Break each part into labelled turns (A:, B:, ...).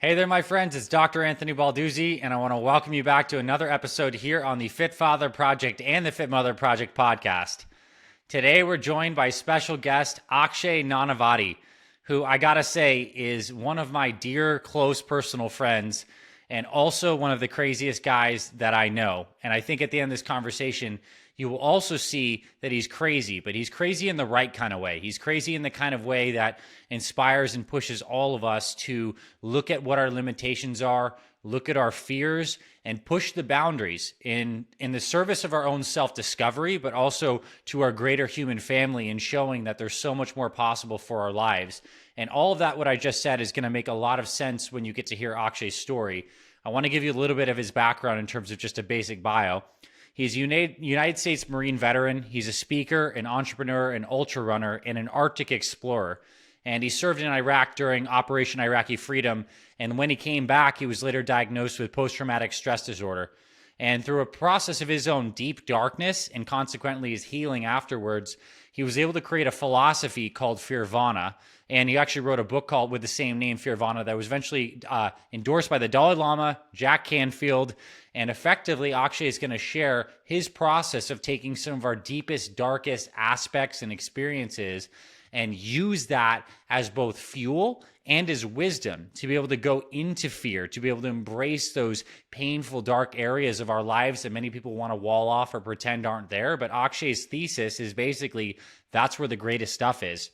A: Hey there, my friends. It's Dr. Anthony Balduzzi, and I want to welcome you back to another episode here on the Fit Father Project and the Fit Mother Project podcast. Today, we're joined by special guest Akshay Nanavati, who I gotta say is one of my dear, close personal friends, and also one of the craziest guys that I know. And I think at the end of this conversation, you will also see that he's crazy, but he's crazy in the right kind of way. He's crazy in the kind of way that inspires and pushes all of us to look at what our limitations are, look at our fears, and push the boundaries in the service of our own self-discovery, but also to our greater human family and showing that there's so much more possible for our lives. And all of that, what I just said, is going to make a lot of sense when you get to hear Akshay's story. I want to give you a little bit of his background in terms of just a basic bio. He's a United States Marine veteran. He's a speaker, an entrepreneur, an ultra runner, and an Arctic explorer. And he served in Iraq during Operation Iraqi Freedom. And when he came back, he was later diagnosed with post-traumatic stress disorder. And through a process of his own deep darkness and consequently his healing afterwards, he was able to create a philosophy called FEARVANA. And he actually wrote a book called with the same name, FEARVANA, that was eventually endorsed by the Dalai Lama, Jack Canfield. And effectively, Akshay is going to share his process of taking some of our deepest, darkest aspects and experiences and use that as both fuel and as wisdom to be able to go into fear, to be able to embrace those painful, dark areas of our lives that many people want to wall off or pretend aren't there. But Akshay's thesis is basically that's where the greatest stuff is.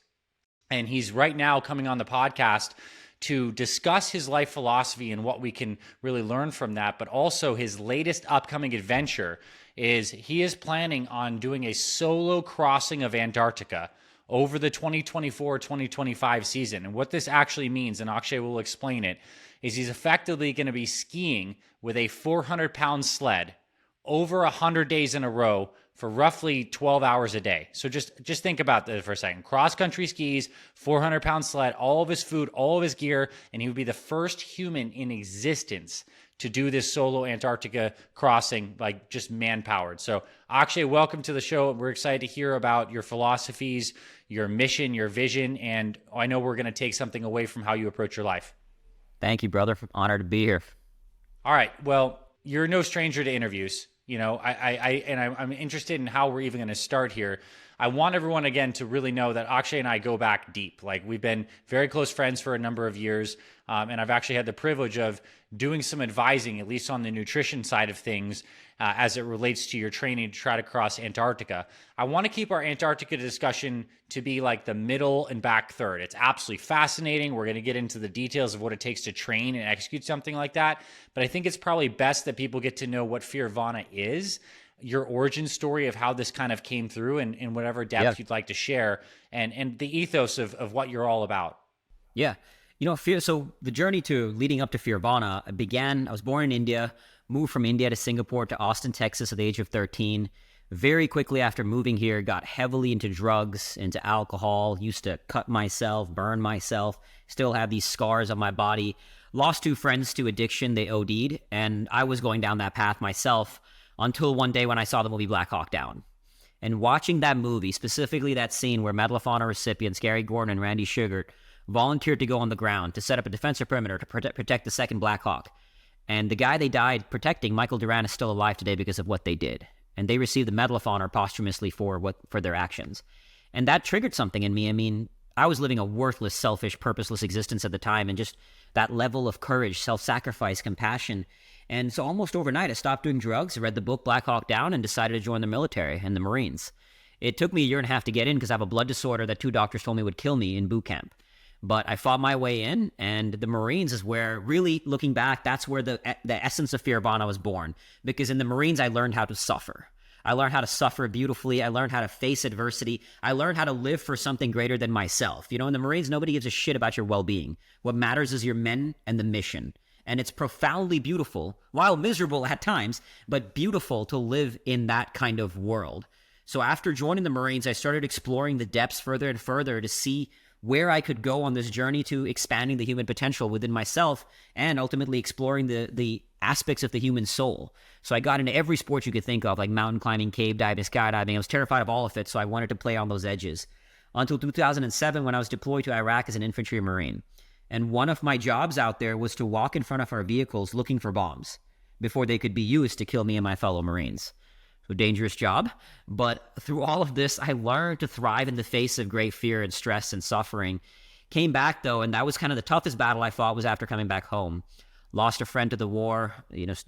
A: And he's right now coming on the podcast to discuss his life philosophy and what we can really learn from that. But also his latest upcoming adventure is he is planning on doing a solo crossing of Antarctica over the 2024-2025 season. And what this actually means, and Akshay will explain it, is he's effectively going to be skiing with a 400-pound sled over 100 days in a row for roughly 12 hours a day. So just think about that for a second. Cross-country skis, 400-pound sled, all of his food, all of his gear, and he would be the first human in existence to do this solo Antarctica crossing, like just man-powered. So Akshay, welcome to the show. We're excited to hear about your philosophies, your mission, your vision, and I know we're going to take something away from how you approach your life.
B: Thank you, brother. Honored to be here.
A: All right. Well, you're no stranger to interviews. You know, I'm interested in how we're even going to start here. I want everyone, again, to really know that Akshay and I go back deep. Like, we've been very close friends for a number of years, and I've actually had the privilege of doing some advising, at least on the nutrition side of things, as it relates to your training to try to cross Antarctica. I want to keep our Antarctica discussion to be like the middle and back third. It's absolutely fascinating. We're going to get into the details of what it takes to train and execute something like that. But I think it's probably best that people get to know what FEARVANA is, your origin story of how this kind of came through, and in whatever depth you'd like to share, and the ethos of what you're all about.
B: Yeah. You know, so the journey to leading up to FEARVANA began, I was born in India, moved from India to Singapore to Austin, Texas at the age of 13. Very quickly after moving here, got heavily into drugs, into alcohol, used to cut myself, burn myself, still have these scars on my body. Lost 2 friends to addiction, they OD'd, and I was going down that path myself until one day when I saw the movie Black Hawk Down. And watching that movie, specifically that scene where Medal of Honor recipients Gary Gordon and Randy Sugar volunteered to go on the ground to set up a defensive perimeter to protect the second Black Hawk. And the guy they died protecting, Michael Duran, is still alive today because of what they did. And they received the Medal of Honor posthumously for their actions. And that triggered something in me. I mean, I was living a worthless, selfish, purposeless existence at the time, and just that level of courage, self-sacrifice, compassion. And so almost overnight, I stopped doing drugs, read the book Black Hawk Down, and decided to join the military and the Marines. It took me a year and a half to get in because I have a blood disorder that 2 doctors told me would kill me in boot camp. But I fought my way in, and the Marines is where, really looking back, that's where the essence of FEARVANA was born. Because in the Marines, I learned how to suffer. I learned how to suffer beautifully. I learned how to face adversity. I learned how to live for something greater than myself. You know, in the Marines, nobody gives a shit about your well-being. What matters is your men and the mission. And it's profoundly beautiful, while miserable at times, but beautiful to live in that kind of world. So after joining the Marines, I started exploring the depths further and further to see where I could go on this journey to expanding the human potential within myself and ultimately exploring the aspects of the human soul. So I got into every sport you could think of, like mountain climbing, cave diving, skydiving. I was terrified of all of it, so I wanted to play on those edges. Until 2007, when I was deployed to Iraq as an infantry Marine. And one of my jobs out there was to walk in front of our vehicles looking for bombs before they could be used to kill me and my fellow Marines. So dangerous job. But through all of this, I learned to thrive in the face of great fear and stress and suffering. Came back though, and that was kind of the toughest battle I fought was after coming back home. Lost a friend to the war,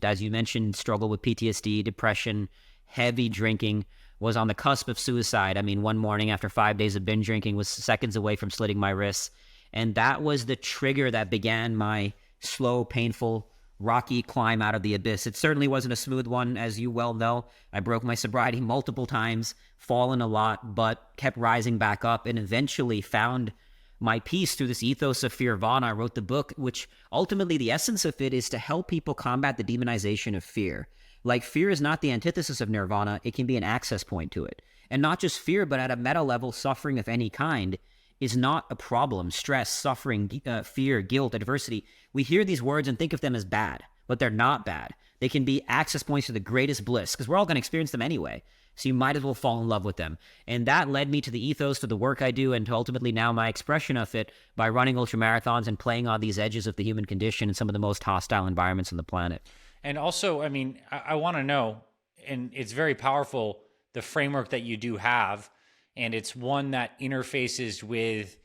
B: as you mentioned, struggled with PTSD, depression, heavy drinking, was on the cusp of suicide. I mean, one morning after 5 days of binge drinking, was seconds away from slitting my wrists. And that was the trigger that began my slow, painful, rocky climb out of the abyss. It certainly wasn't a smooth one, as you well know. I broke my sobriety multiple times, fallen a lot, but kept rising back up and eventually found my peace through this ethos of FEARVANA. I wrote the book, which ultimately the essence of it is to help people combat the demonization of fear. Like, fear is not the antithesis of nirvana. It can be an access point to it. And not just fear, but at a meta level, suffering of any kind is not a problem. Stress, suffering, fear, guilt, adversity. We hear these words and think of them as bad, but they're not bad. They can be access points to the greatest bliss, because we're all going to experience them anyway. So you might as well fall in love with them. And that led me to the ethos, to the work I do, and to ultimately now my expression of it by running ultramarathons and playing on these edges of the human condition in some of the most hostile environments on the planet.
A: And also, I mean, I want to know, and it's very powerful, the framework that you do have, and it's one that interfaces with,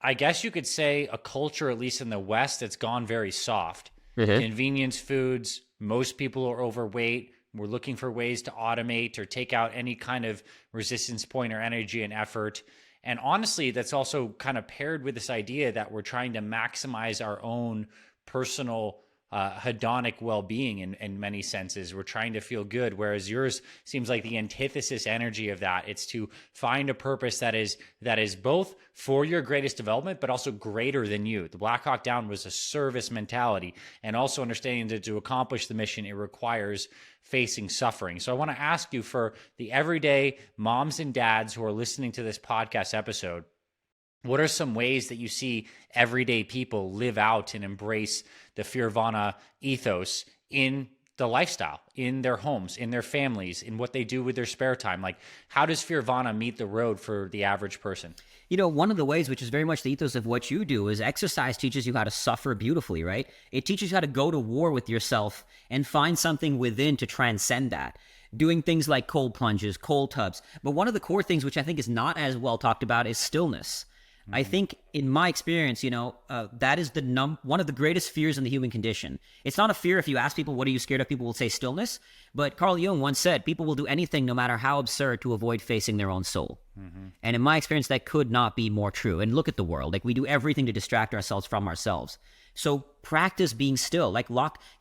A: I guess you could say, a culture, at least in the West, that's gone very soft. Convenience foods, most people are overweight. We're looking for ways to automate or take out any kind of resistance point or energy and effort. And honestly, that's also kind of paired with this idea that we're trying to maximize our own personal hedonic well-being in many senses. We're trying to feel good, whereas yours seems like the antithesis energy of that. It's to find a purpose that is both for your greatest development, but also greater than you. The Black Hawk Down was a service mentality, and also understanding that to accomplish the mission, it requires facing suffering. So I want to ask you, for the everyday moms and dads who are listening to this podcast episode, what are some ways that you see everyday people live out and embrace the FEARVANA ethos in the lifestyle, in their homes, in their families, in what they do with their spare time? Like, how does FEARVANA meet the road for the average person?
B: One of the ways, which is very much the ethos of what you do, is exercise teaches you how to suffer beautifully, right? It teaches you how to go to war with yourself and find something within to transcend that. Doing things like cold plunges, cold tubs. But one of the core things, which I think is not as well talked about, is stillness. I think in my experience, that is one of the greatest fears in the human condition. It's not a fear. If you ask people, what are you scared of? People will say stillness. But Carl Jung once said, people will do anything, no matter how absurd, to avoid facing their own soul. And in my experience, that could not be more true. And look at the world. Like, we do everything to distract ourselves from ourselves. So practice being still. Like,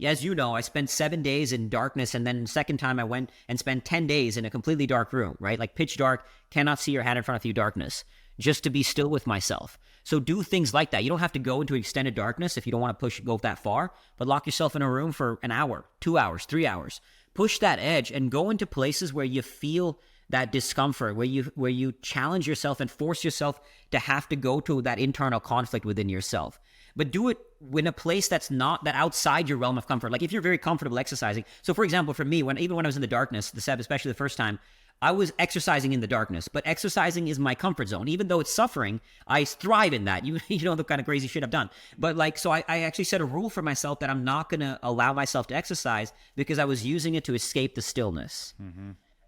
B: as you know, I spent 7 days in darkness, and then the second time I went and spent 10 days in a completely dark room, right? Like pitch dark, cannot see your hand in front of you, darkness, just to be still with myself. So do things like that. You don't have to go into extended darkness if you don't want to go that far, but lock yourself in a room for an hour, 2 hours, 3 hours. Push that edge and go into places where you feel that discomfort, where you challenge yourself and force yourself to have to go to that internal conflict within yourself. But do it in a place that's not that outside your realm of comfort. Like if you're very comfortable exercising. So for example, for me, even when I was in the darkness, especially the first time, I was exercising in the darkness, but exercising is my comfort zone. Even though it's suffering, I thrive in that. You know the kind of crazy shit I've done. But so I actually set a rule for myself that I'm not going to allow myself to exercise because I was using it to escape the stillness.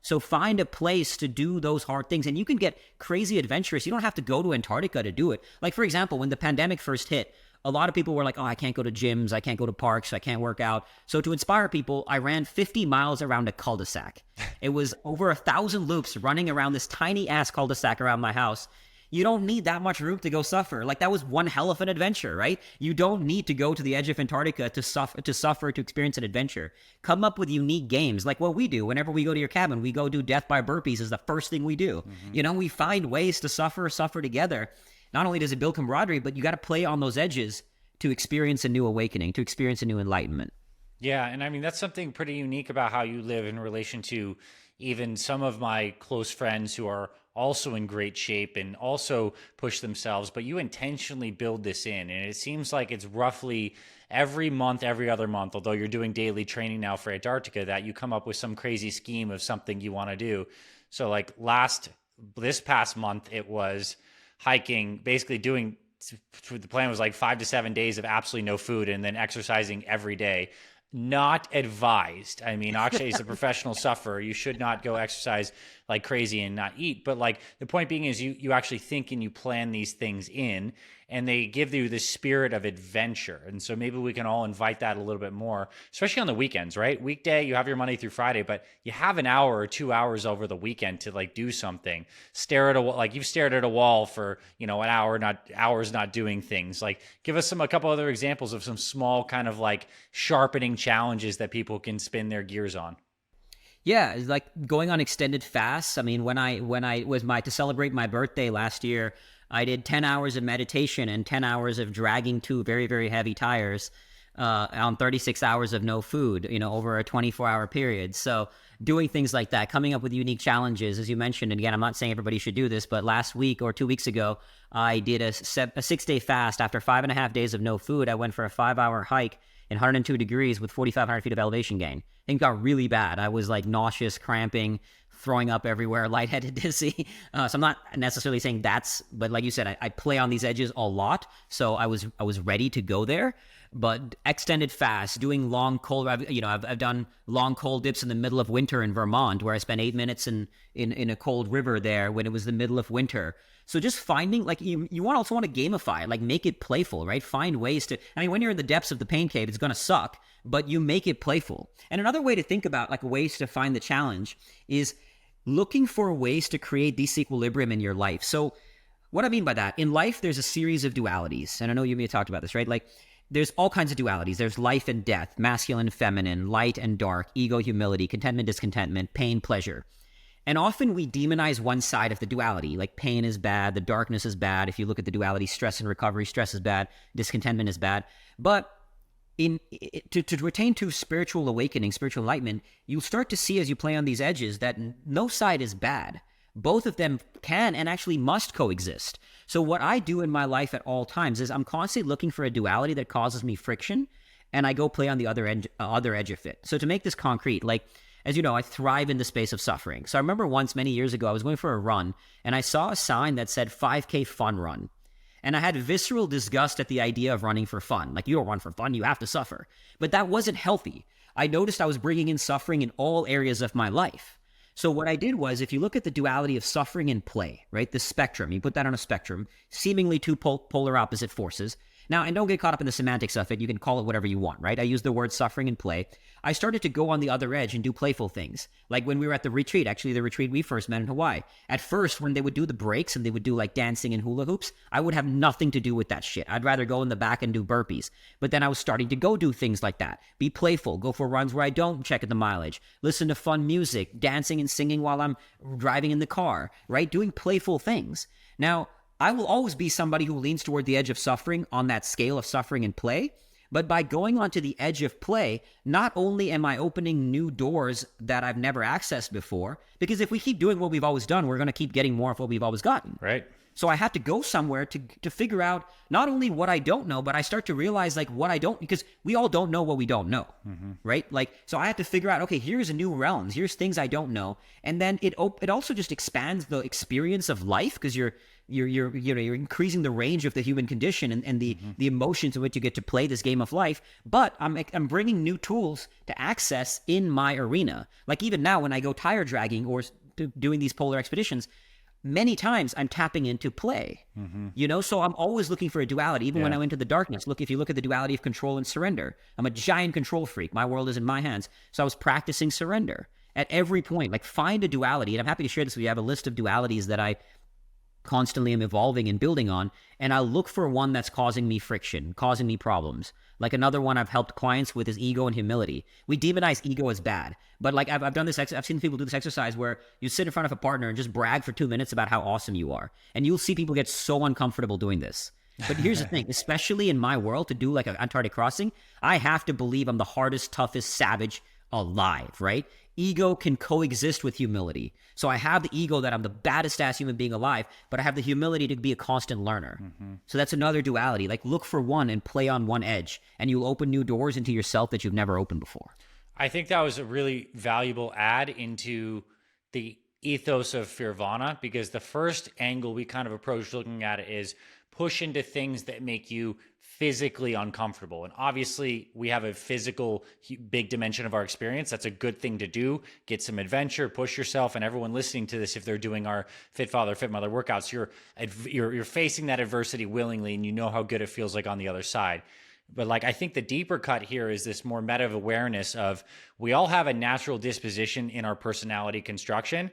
B: So find a place to do those hard things. And you can get crazy adventurous. You don't have to go to Antarctica to do it. Like, for example, when the pandemic first hit, a lot of people were like, oh, I can't go to gyms, I can't go to parks, I can't work out. So to inspire people, I ran 50 miles around a cul-de-sac. It was over 1,000 loops running around this tiny ass cul-de-sac around my house. You don't need that much room to go suffer. Like, that was one hell of an adventure, right? You don't need to go to the edge of Antarctica to suffer, to experience an adventure. Come up with unique games like what we do. Whenever we go to your cabin, we go do death by burpees is the first thing we do. We find ways to suffer together. Not only does it build camaraderie, but you got to play on those edges to experience a new awakening, to experience a new enlightenment.
A: Yeah, and I mean, that's something pretty unique about how you live in relation to even some of my close friends who are also in great shape and also push themselves, but you intentionally build this in. And it seems like it's roughly every month, every other month, although you're doing daily training now for Antarctica, that you come up with some crazy scheme of something you want to do. So like this past month, it was hiking, basically doing the plan was like 5 to 7 days of absolutely no food and then exercising every day. Not advised. I mean, Akshay is a professional sufferer. You should not go exercise like crazy and not eat. But like the point being is you actually think and you plan these things in, and they give you the spirit of adventure. And so maybe we can all invite that a little bit more, especially on the weekends, right? Weekday, you have your Monday through Friday, but you have an hour or 2 hours over the weekend to like do something. Stare at a wall, like you've stared at a wall for, an hour, not hours, not doing things. Like give us a couple other examples of some small kind of like sharpening challenges that people can spin their gears on.
B: Yeah, it's like going on extended fasts. I mean, when I was to celebrate my birthday last year, I did 10 hours of meditation and 10 hours of dragging two very, very heavy tires on 36 hours of no food, over a 24-hour period. So doing things like that, coming up with unique challenges, as you mentioned, and again, I'm not saying everybody should do this, but last week or 2 weeks ago, I did a 6-day fast. After 5.5 days of no food, I went for a 5-hour hike in 102 degrees with 4,500 feet of elevation gain. Things got really bad. I was like nauseous, cramping, throwing up everywhere, lightheaded, dizzy. So I'm not necessarily saying but like you said, I play on these edges a lot. So I was ready to go there. But extended fast, doing long cold, I've done long cold dips in the middle of winter in Vermont, where I spent 8 minutes in a cold river there when it was the middle of winter. So just finding, like, you also want to gamify it, like make it playful, right? Find ways to, when you're in the depths of the pain cave, it's going to suck, but you make it playful. And another way to think about like ways to find the challenge is looking for ways to create disequilibrium in your life. So what I mean by that, in life, there's a series of dualities. And I know you may have talked about this, right? Like there's all kinds of dualities. There's life and death, masculine and feminine, light and dark, ego, humility, contentment, discontentment, pain, pleasure. And often we demonize one side of the duality, like pain is bad, the darkness is bad. If you look at the duality, stress and recovery, stress is bad, discontentment is bad. But to attain to spiritual awakening, spiritual enlightenment, you'll start to see as you play on these edges that no side is bad. Both of them can and actually must coexist. So what I do in my life at all times is I'm constantly looking for a duality that causes me friction, and I go play on the other edge of it. So to make this concrete, like, as you know, I thrive in the space of suffering. So I remember once many years ago, I was going for a run, and I saw a sign that said 5K fun run. And I had visceral disgust at the idea of running for fun. Like, you don't run for fun, you have to suffer. But that wasn't healthy. I noticed I was bringing in suffering in all areas of my life. So what I did was, if you look at the duality of suffering and play, right, the spectrum, you put that on a spectrum, seemingly two polar opposite forces. Now, and don't get caught up in the semantics of it. You can call it whatever you want, right? I use the word suffering and play. I started to go on the other edge and do playful things. Like when we were at the retreat, actually the retreat we first met in Hawaii. At first, when they would do the breaks and they would do like dancing and hula hoops, I would have nothing to do with that shit. I'd rather go in the back and do burpees. But then I was starting to go do things like that. Be playful, go for runs where I don't check at the mileage, listen to fun music, dancing and singing while I'm driving in the car, right? Doing playful things. Now, I will always be somebody who leans toward the edge of suffering on that scale of suffering and play. But by going onto the edge of play, not only am I opening new doors that I've never accessed before, because if we keep doing what we've always done, we're going to keep getting more of what we've always gotten.
A: Right.
B: So I had to go somewhere to figure out not only what I don't know, but I start to realize like what I don't, because we all don't know what we don't know, right? Like, so I had to figure out, okay, here's a new realms, here's things I don't know. And then it also just expands the experience of life, because you're increasing the range of the human condition and the emotions in which you get to play this game of life. But I'm bringing new tools to access in my arena. Like even now when I go tire dragging or doing these polar expeditions, many times I'm tapping into play, so I'm always looking for a duality, even when I went into the darkness. Look, if you look at the duality of control and surrender, I'm a giant control freak. My world is in my hands. So I was practicing surrender at every point, like find a duality. And I'm happy to share this with you. I have a list of dualities that I constantly am evolving and building on, and I'll look for one that's causing me friction, causing me problems. Like another one I've helped clients with is ego and humility. We demonize ego as bad, but like I've done this, I've seen people do this exercise where you sit in front of a partner and just brag for 2 minutes about how awesome you are, and you'll see people get so uncomfortable doing this. But here's the thing, especially in my world, to do like an Antarctic crossing, I have to believe I'm the hardest, toughest savage alive, right? Ego can coexist with humility. So I have the ego that I'm the baddest ass human being alive, but I have the humility to be a constant learner. So that's another duality. Like look for one and play on one edge, and you'll open new doors into yourself that you've never opened before.
A: I think that was a really valuable add into the ethos of FEARVANA, because the first angle we kind of approached looking at it is push into things that make you physically uncomfortable. And obviously, we have a physical big dimension of our experience. That's a good thing to do. Get some adventure, push yourself. And everyone listening to this, if they're doing our Fit Father, Fit Mother workouts, you're facing that adversity willingly, and you know how good it feels like on the other side. But like, I think the deeper cut here is this more meta awareness of we all have a natural disposition in our personality construction.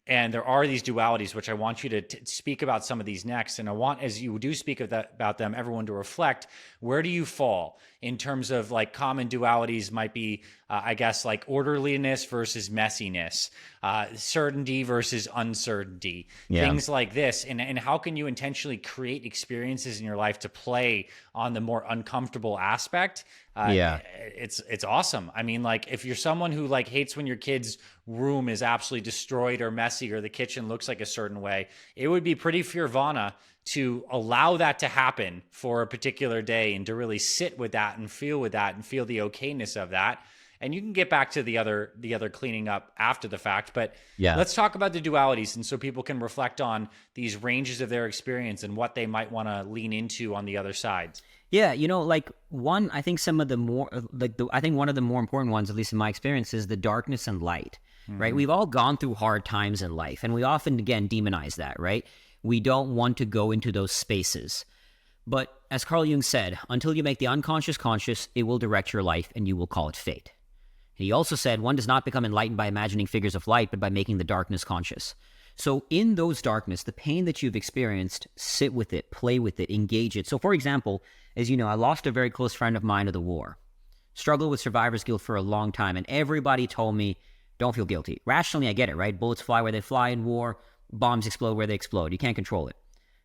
A: And there are these dualities, which I want you to speak about some of these next. And I want, as you do speak about them, everyone to reflect, where do you fall in terms of like common dualities might be, I guess, like orderliness versus messiness, certainty versus uncertainty, things like this. And how can you intentionally create experiences in your life to play on the more uncomfortable aspect? It's awesome. I mean, like if you're someone who like hates when your kid's room is absolutely destroyed or messy or the kitchen looks like a certain way, it would be pretty FEARVANA to allow that to happen for a particular day and to really sit with that and feel the okayness of that. And you can get back to the other cleaning up after the fact, but let's talk about the dualities. And so people can reflect on these ranges of their experience and what they might want to lean into on the other sides.
B: Yeah, like I think some of the more, I think one of the more important ones, at least in my experience, is the darkness and light, right? We've all gone through hard times in life, and we often, again, demonize that, right? We don't want to go into those spaces. But as Carl Jung said, until you make the unconscious conscious, it will direct your life, and you will call it fate. He also said, one does not become enlightened by imagining figures of light, but by making the darkness conscious. So in those darkness, the pain that you've experienced, sit with it, play with it, engage it. So for example, as you know, I lost a very close friend of mine to the war. Struggled with survivor's guilt for a long time, and everybody told me, don't feel guilty. Rationally, I get it, right? Bullets fly where they fly in war, bombs explode where they explode. You can't control it.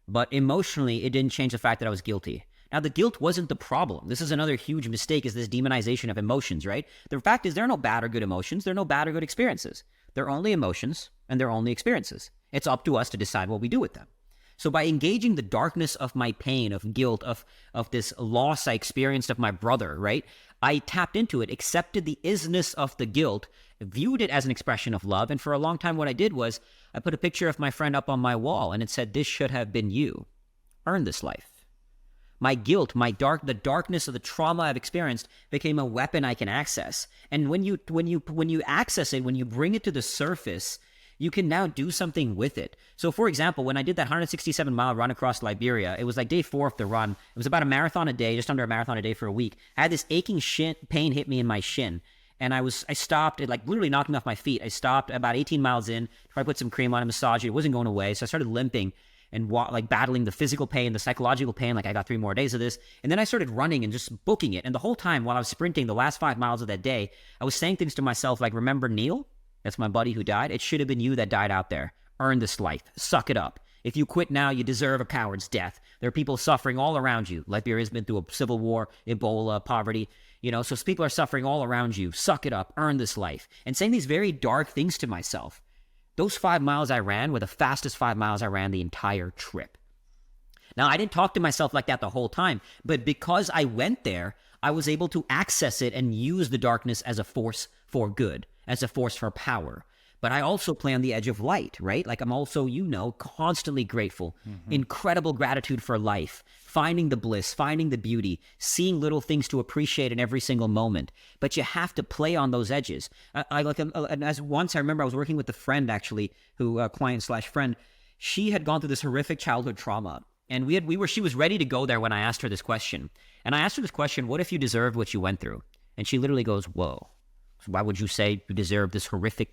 B: But emotionally, it didn't change the fact that I was guilty. Now, the guilt wasn't the problem. This is another huge mistake, is this demonization of emotions, right? The fact is, there are no bad or good emotions. There are no bad or good experiences. They're only emotions, and they're only experiences. It's up to us to decide what we do with them. So by engaging the darkness of my pain, of guilt, of this loss I experienced of my brother, right? I tapped into it, accepted the isness of the guilt, viewed it as an expression of love. And for a long time, what I did was I put a picture of my friend up on my wall, and it said, this should have been you. Earn this life. My guilt, the darkness of the trauma I've experienced became a weapon I can access. And when you access it, when you bring it to the surface, you can now do something with it. So for example, when I did that 167-mile run across Liberia, it was like day 4 of the run. It was about a marathon a day, just under a marathon a day for a week. I had this aching pain hit me in my shin. And I stopped, it like literally knocked me off my feet. I stopped about 18 miles in, tried to put some cream on it, massage it. It wasn't going away. So I started limping and like battling the physical pain, the psychological pain, like I got 3 more days of this. And then I started running and just booking it. And the whole time while I was sprinting the last 5 miles of that day, I was saying things to myself like, remember Neil? That's my buddy who died. It should have been you that died out there. Earn this life. Suck it up. If you quit now, you deserve a coward's death. There are people suffering all around you. Liberia's been through a civil war, Ebola, poverty. So people are suffering all around you. Suck it up. Earn this life. And saying these very dark things to myself. Those 5 miles I ran were the fastest 5 miles I ran the entire trip. Now, I didn't talk to myself like that the whole time, but because I went there, I was able to access it and use the darkness as a force for good, as a force for power. But I also play on the edge of light, right? Like I'm also, constantly grateful, incredible gratitude for life, finding the bliss, finding the beauty, seeing little things to appreciate in every single moment. But you have to play on those edges. Once I remember I was working with a friend actually, client/friend. She had gone through this horrific childhood trauma. And she was ready to go there when I asked her this question. And I asked her this question, what if you deserved what you went through? And she literally goes, whoa, why would you say you deserve this horrific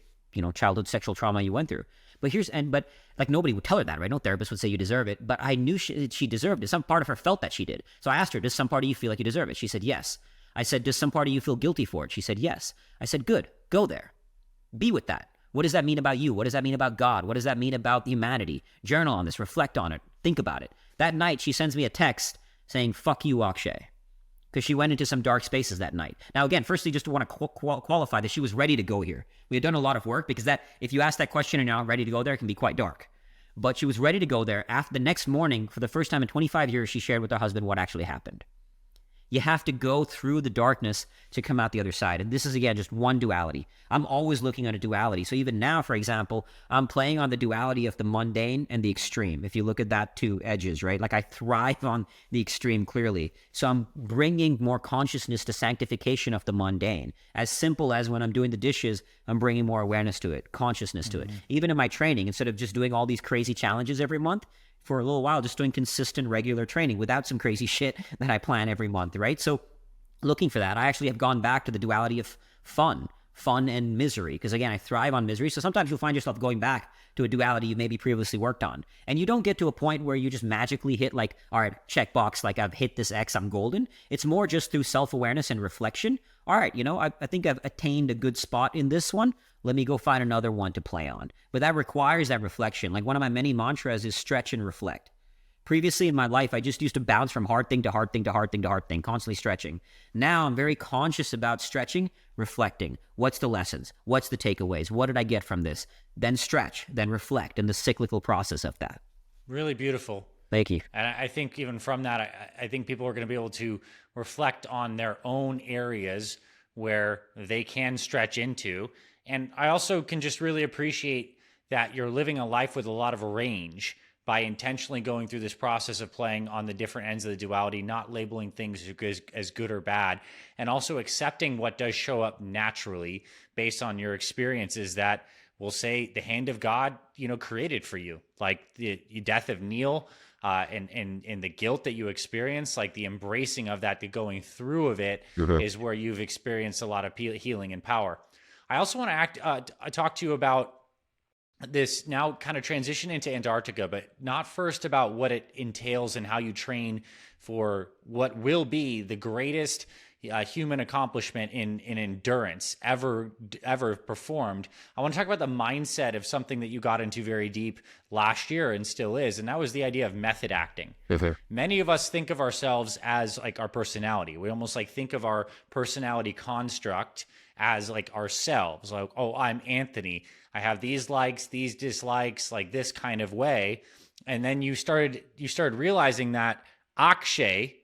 B: childhood sexual trauma you went through? But nobody would tell her that, right? No therapist would say you deserve it. But I knew she deserved it. Some part of her felt that she did. So I asked her, does some part of you feel like you deserve it? She said, yes. I said, does some part of you feel guilty for it? She said, yes. I said, good, go there. Be with that. What does that mean about you? What does that mean about God? What does that mean about humanity? Journal on this, reflect on it, think about it. That night, she sends me a text saying, fuck you, Akshay. Because she went into some dark spaces that night. Now, again, firstly, just to want to qualify that she was ready to go here. We had done a lot of work because if you ask that question and you're not ready to go there, it can be quite dark. But she was ready to go there. After the next morning, for the first time in 25 years, she shared with her husband what actually happened. You have to go through the darkness to come out the other side. And this is, again, just one duality. I'm always looking at a duality. So even now, for example, I'm playing on the duality of the mundane and the extreme. If you look at that two edges, right? Like I thrive on the extreme clearly. So I'm bringing more consciousness to sanctification of the mundane. As simple as when I'm doing the dishes, I'm bringing more awareness to it, consciousness to it. Even in my training, instead of just doing all these crazy challenges every month, for a little while, just doing consistent, regular training without some crazy shit that I plan every month, right? So looking for that, I actually have gone back to the duality of fun and misery, because again, I thrive on misery. So sometimes you'll find yourself going back to a duality you maybe previously worked on. And you don't get to a point where you just magically hit like, all right, checkbox, like I've hit this X, I'm golden. It's more just through self-awareness and reflection. All right, I think I've attained a good spot in this one. Let me go find another one to play on. But that requires that reflection. Like one of my many mantras is stretch and reflect. Previously in my life, I just used to bounce from hard thing to hard thing to hard thing to hard thing, constantly stretching. Now I'm very conscious about stretching, reflecting. What's the lessons? What's the takeaways? What did I get from this? Then stretch, then reflect, and the cyclical process of that.
A: Really beautiful.
B: Thank you.
A: And I think even from that, I think people are going to be able to reflect on their own areas where they can stretch into. And I also can just really appreciate that you're living a life with a lot of range by intentionally going through this process of playing on the different ends of the duality, not labeling things as good or bad, and also accepting what does show up naturally based on your experiences that will say the hand of God, created for you. Like the death of Neil, and the guilt that you experience, like the embracing of that, the going through of it is where you've experienced a lot of healing and power. I also want to talk to you about this now kind of transition into Antarctica, but not first about what it entails and how you train for what will be the greatest human accomplishment in endurance ever performed. I want to talk about the mindset of something that you got into very deep last year and still is, and that was the idea of method acting. Many of us think of ourselves as like our personality. We almost like think of our personality construct as like ourselves, like, oh, I'm Anthony. I have these likes, these dislikes, like this kind of way. And then you started realizing that Akshay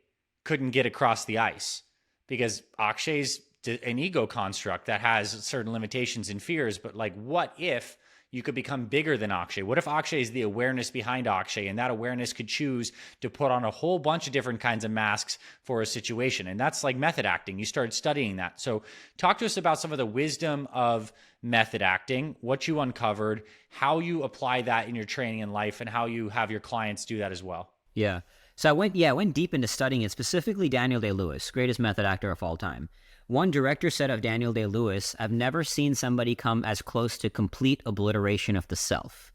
A: couldn't get across the ice because Akshay's an ego construct that has certain limitations and fears. But like, what if you could become bigger than Akshay? What if Akshay is the awareness behind Akshay, and that awareness could choose to put on a whole bunch of different kinds of masks for a situation? And that's like method acting. You started studying that. So talk to us about some of the wisdom of method acting, what you uncovered, how you apply that in your training and life, and how you have your clients do that as well.
B: Yeah. So I went deep into studying it, specifically Daniel Day-Lewis, greatest method actor of all time. One director said of Daniel Day-Lewis, I've never seen somebody come as close to complete obliteration of the self.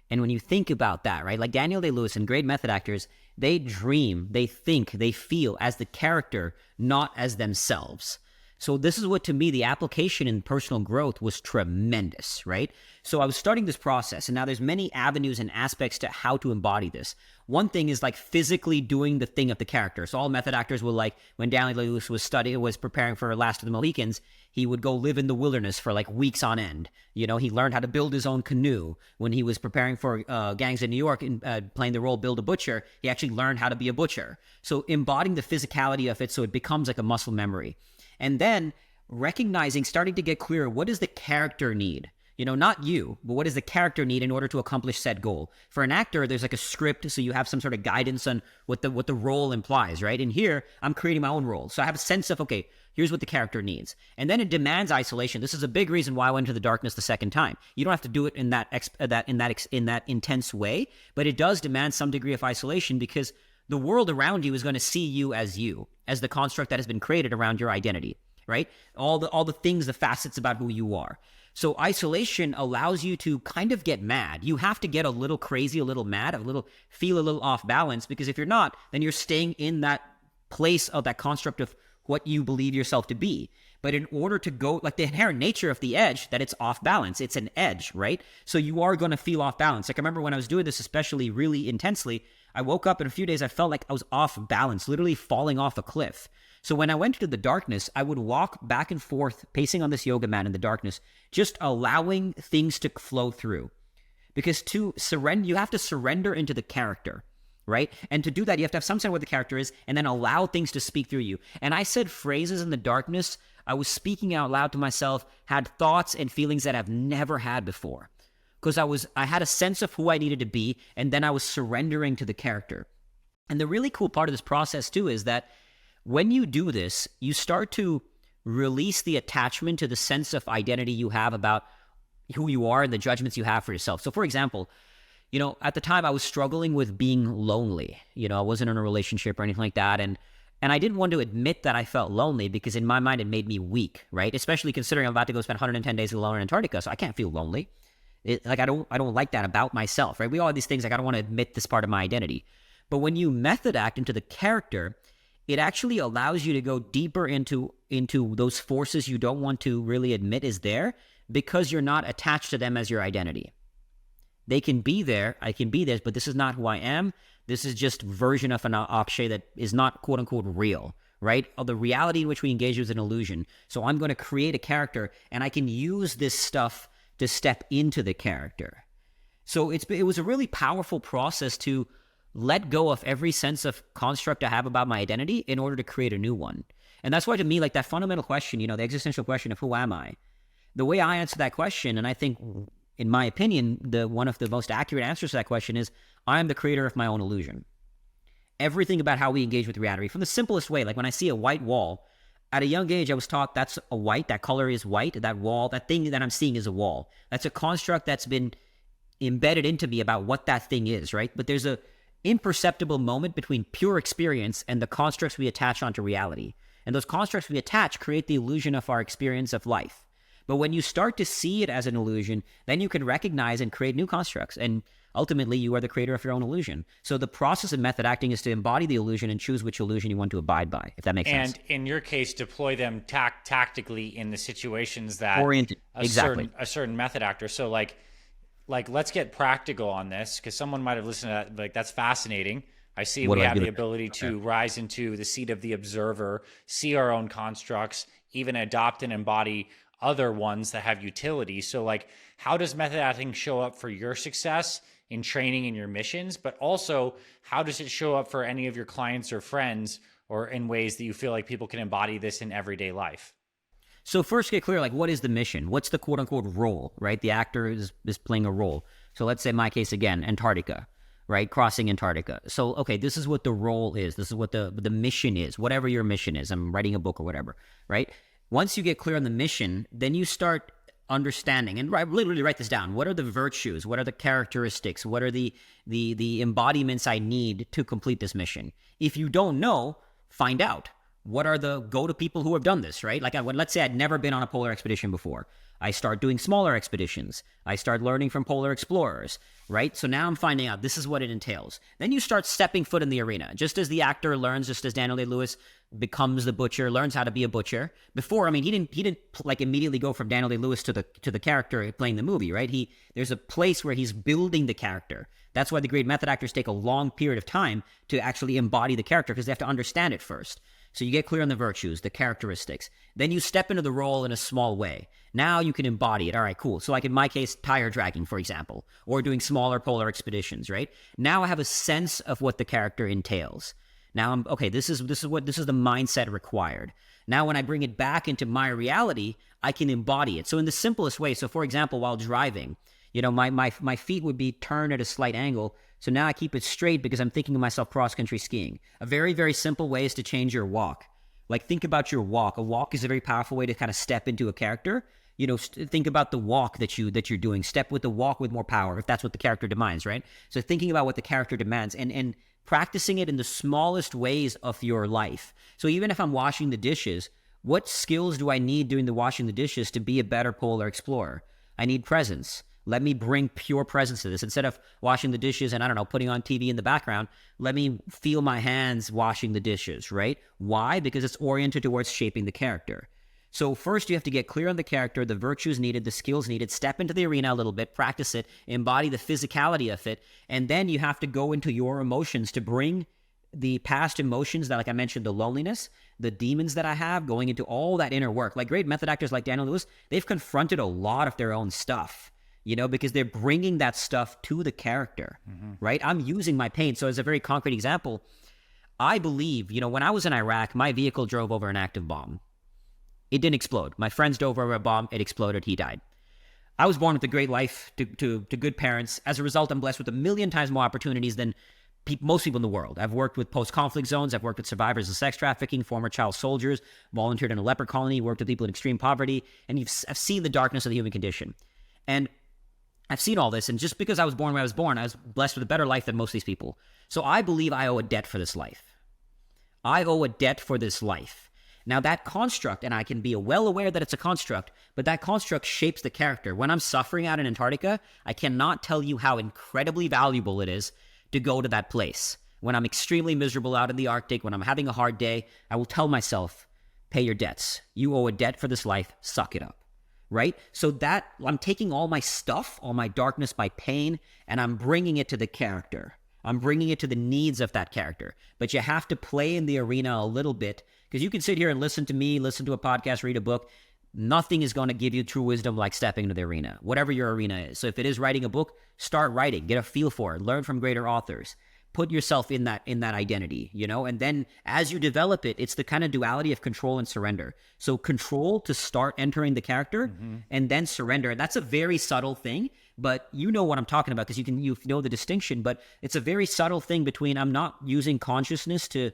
B: And when you think about that, right, like Daniel Day-Lewis and great method actors, they dream, they think, they feel as the character, not as themselves. So this is what, to me, the application in personal growth was tremendous, right? So I was starting this process, and now there's many avenues and aspects to how to embody this. One thing is like physically doing the thing of the character. So all method actors will, like, when Daniel Day-Lewis was preparing for Last of the Mohicans, he would go live in the wilderness for like weeks on end. He learned how to build his own canoe. When he was preparing for Gangs in New York and playing the role Bill the Butcher, he actually learned how to be a butcher. So embodying the physicality of it so it becomes like a muscle memory. And then recognizing, starting to get clearer, what does the character need? Not you, but what does the character need in order to accomplish said goal? For an actor, there's like a script, so you have some sort of guidance on what the role implies, right? And here, I'm creating my own role. So I have a sense of, okay, here's what the character needs. And then it demands isolation. This is a big reason why I went into the darkness the second time. You don't have to do it in that intense way, but it does demand some degree of isolation because the world around you is going to see you, as the construct that has been created around your identity, right? All the things, the facets about who you are. So isolation allows you to kind of get mad. You have to get a little crazy, a little mad, feel a little off balance, because if you're not, then you're staying in that place of that construct of what you believe yourself to be. But in order to go, like the inherent nature of the edge, that it's off balance, it's an edge, right? So you are going to feel off balance. Like I remember when I was doing this, especially really intensely, I woke up in a few days, I felt like I was off balance, literally falling off a cliff. So when I went into the darkness, I would walk back and forth, pacing on this yoga mat in the darkness, just allowing things to flow through. Because to surrender, you have to surrender into the character. right? And to do that, you have to have some sense of what the character is and then allow things to speak through you. And I said phrases in the darkness. I was speaking out loud to myself, had thoughts and feelings that I've never had before. Because I had a sense of who I needed to be, and then I was surrendering to the character. And the really cool part of this process too is that when you do this, you start to release the attachment to the sense of identity you have about who you are and the judgments you have for yourself. So for example, at the time I was struggling with being lonely. I wasn't in a relationship or anything like that. And I didn't want to admit that I felt lonely because in my mind it made me weak, right? Especially considering I'm about to go spend 110 days alone in Antarctica, so I can't feel lonely. I don't like that about myself, right? We all have these things like I don't want to admit this part of my identity. But when you method act into the character, it actually allows you to go deeper into those forces you don't want to really admit is there because you're not attached to them as your identity. They can be there, I can be this, but this is not who I am. This is just version of an Akshay that is not quote unquote real, right? The reality in which we engage is an illusion. So I'm going to create a character and I can use this stuff to step into the character. So it was a really powerful process to let go of every sense of construct I have about my identity in order to create a new one. And that's why to me, like that fundamental question, the existential question of who am I? The way I answer that question, and I think in my opinion, one of the most accurate answers to that question is, I am the creator of my own illusion. Everything about how we engage with reality, from the simplest way, like when I see a white wall, at a young age, I was taught that's a white, that color is white, that wall, that thing that I'm seeing is a wall. That's a construct that's been embedded into me about what that thing is, right? But there's a imperceptible moment between pure experience and the constructs we attach onto reality. And those constructs we attach create the illusion of our experience of life. But when you start to see it as an illusion, then you can recognize and create new constructs. And ultimately, you are the creator of your own illusion. So the process of method acting is to embody the illusion and choose which illusion you want to abide by, if that makes sense.
A: And in your case, deploy them tactically in the situations that
B: oriented
A: a certain method actor. So like let's get practical on this, because someone might have listened to that, like, that's fascinating. I see we have the ability to rise into the seat of the observer, see our own constructs, even adopt and embody other ones that have utility. So like, how does method acting show up for your success in training in your missions, but also how does it show up for any of your clients or friends, or in ways that you feel like people can embody this in everyday life?
B: So first get clear, like, what is the mission? What's the quote unquote role, right? The actor is playing a role. So let's say in my case again, Antarctica, right? Crossing Antarctica. So, okay, this is what the role is. This is what the mission is, whatever your mission is. I'm writing a book or whatever, right? Once you get clear on the mission, then you start understanding and literally write this down. What are the virtues? What are the characteristics? What are the embodiments I need to complete this mission? If you don't know, find out. Go to people who have done this, right? Like let's say I'd never been on a polar expedition before. I start doing smaller expeditions. I start learning from polar explorers, right? So now I'm finding out this is what it entails. Then you start stepping foot in the arena. Just as the actor learns, just as Daniel Day-Lewis becomes the butcher, learns how to be a butcher. Before, I mean, he didn't like immediately go from Daniel Day-Lewis to the character playing the movie, right? There's a place where he's building the character. That's why the great method actors take a long period of time to actually embody the character, because they have to understand it first. So you get clear on the virtues, the characteristics. Then you step into the role in a small way. Now you can embody it. All right, cool. So like in my case, tire dragging, for example, or doing smaller polar expeditions, right? Now I have a sense of what the character entails. Now I'm, okay, this is the mindset required. Now when I bring it back into my reality, I can embody it. So in the simplest way, so for example, while driving, my feet would be turned at a slight angle. So now I keep it straight because I'm thinking of myself cross-country skiing. A very, very simple way is to change your walk. Like, think about your walk. A walk is a very powerful way to kind of step into a character. Think about the walk that you're doing. Step with the walk with more power, if that's what the character demands, right? So thinking about what the character demands and practicing it in the smallest ways of your life. So even if I'm washing the dishes, what skills do I need doing the washing the dishes to be a better polar explorer? I need presence. Let me bring pure presence to this. Instead of washing the dishes and, I don't know, putting on TV in the background, let me feel my hands washing the dishes, right? Why? Because it's oriented towards shaping the character. So first you have to get clear on the character, the virtues needed, the skills needed, step into the arena a little bit, practice it, embody the physicality of it, and then you have to go into your emotions to bring the past emotions that, like I mentioned, the loneliness, the demons that I have, going into all that inner work. Like great method actors like Daniel Lewis, they've confronted a lot of their own stuff. because they're bringing that stuff to the character, right? I'm using my pain. So as a very concrete example, I believe, when I was in Iraq, my vehicle drove over an active bomb. It didn't explode. My friends drove over a bomb. It exploded. He died. I was born with a great life to good parents. As a result, I'm blessed with a million times more opportunities than most people in the world. I've worked with post-conflict zones. I've worked with survivors of sex trafficking, former child soldiers, volunteered in a leper colony, worked with people in extreme poverty, and I've seen the darkness of the human condition. And I've seen all this, and just because I was born where I was born, I was blessed with a better life than most of these people. So I believe I owe a debt for this life. I owe a debt for this life. Now that construct, and I can be well aware that it's a construct, but that construct shapes the character. When I'm suffering out in Antarctica, I cannot tell you how incredibly valuable it is to go to that place. When I'm extremely miserable out in the Arctic, when I'm having a hard day, I will tell myself, pay your debts. You owe a debt for this life, suck it up, right? So that I'm taking all my stuff, all my darkness, my pain, and I'm bringing it to the character. I'm bringing it to the needs of that character. But you have to play in the arena a little bit, because you can sit here and listen to me, listen to a podcast, read a book. Nothing is going to give you true wisdom like stepping into the arena, whatever your arena is. So if it is writing a book, start writing, get a feel for it, learn from greater authors, put yourself in that identity, and then as you develop it, it's the kind of duality of control and surrender. So control to start entering the character, and then surrender. And that's a very subtle thing, but you know what I'm talking about because you know the distinction, but it's a very subtle thing between I'm not using consciousness to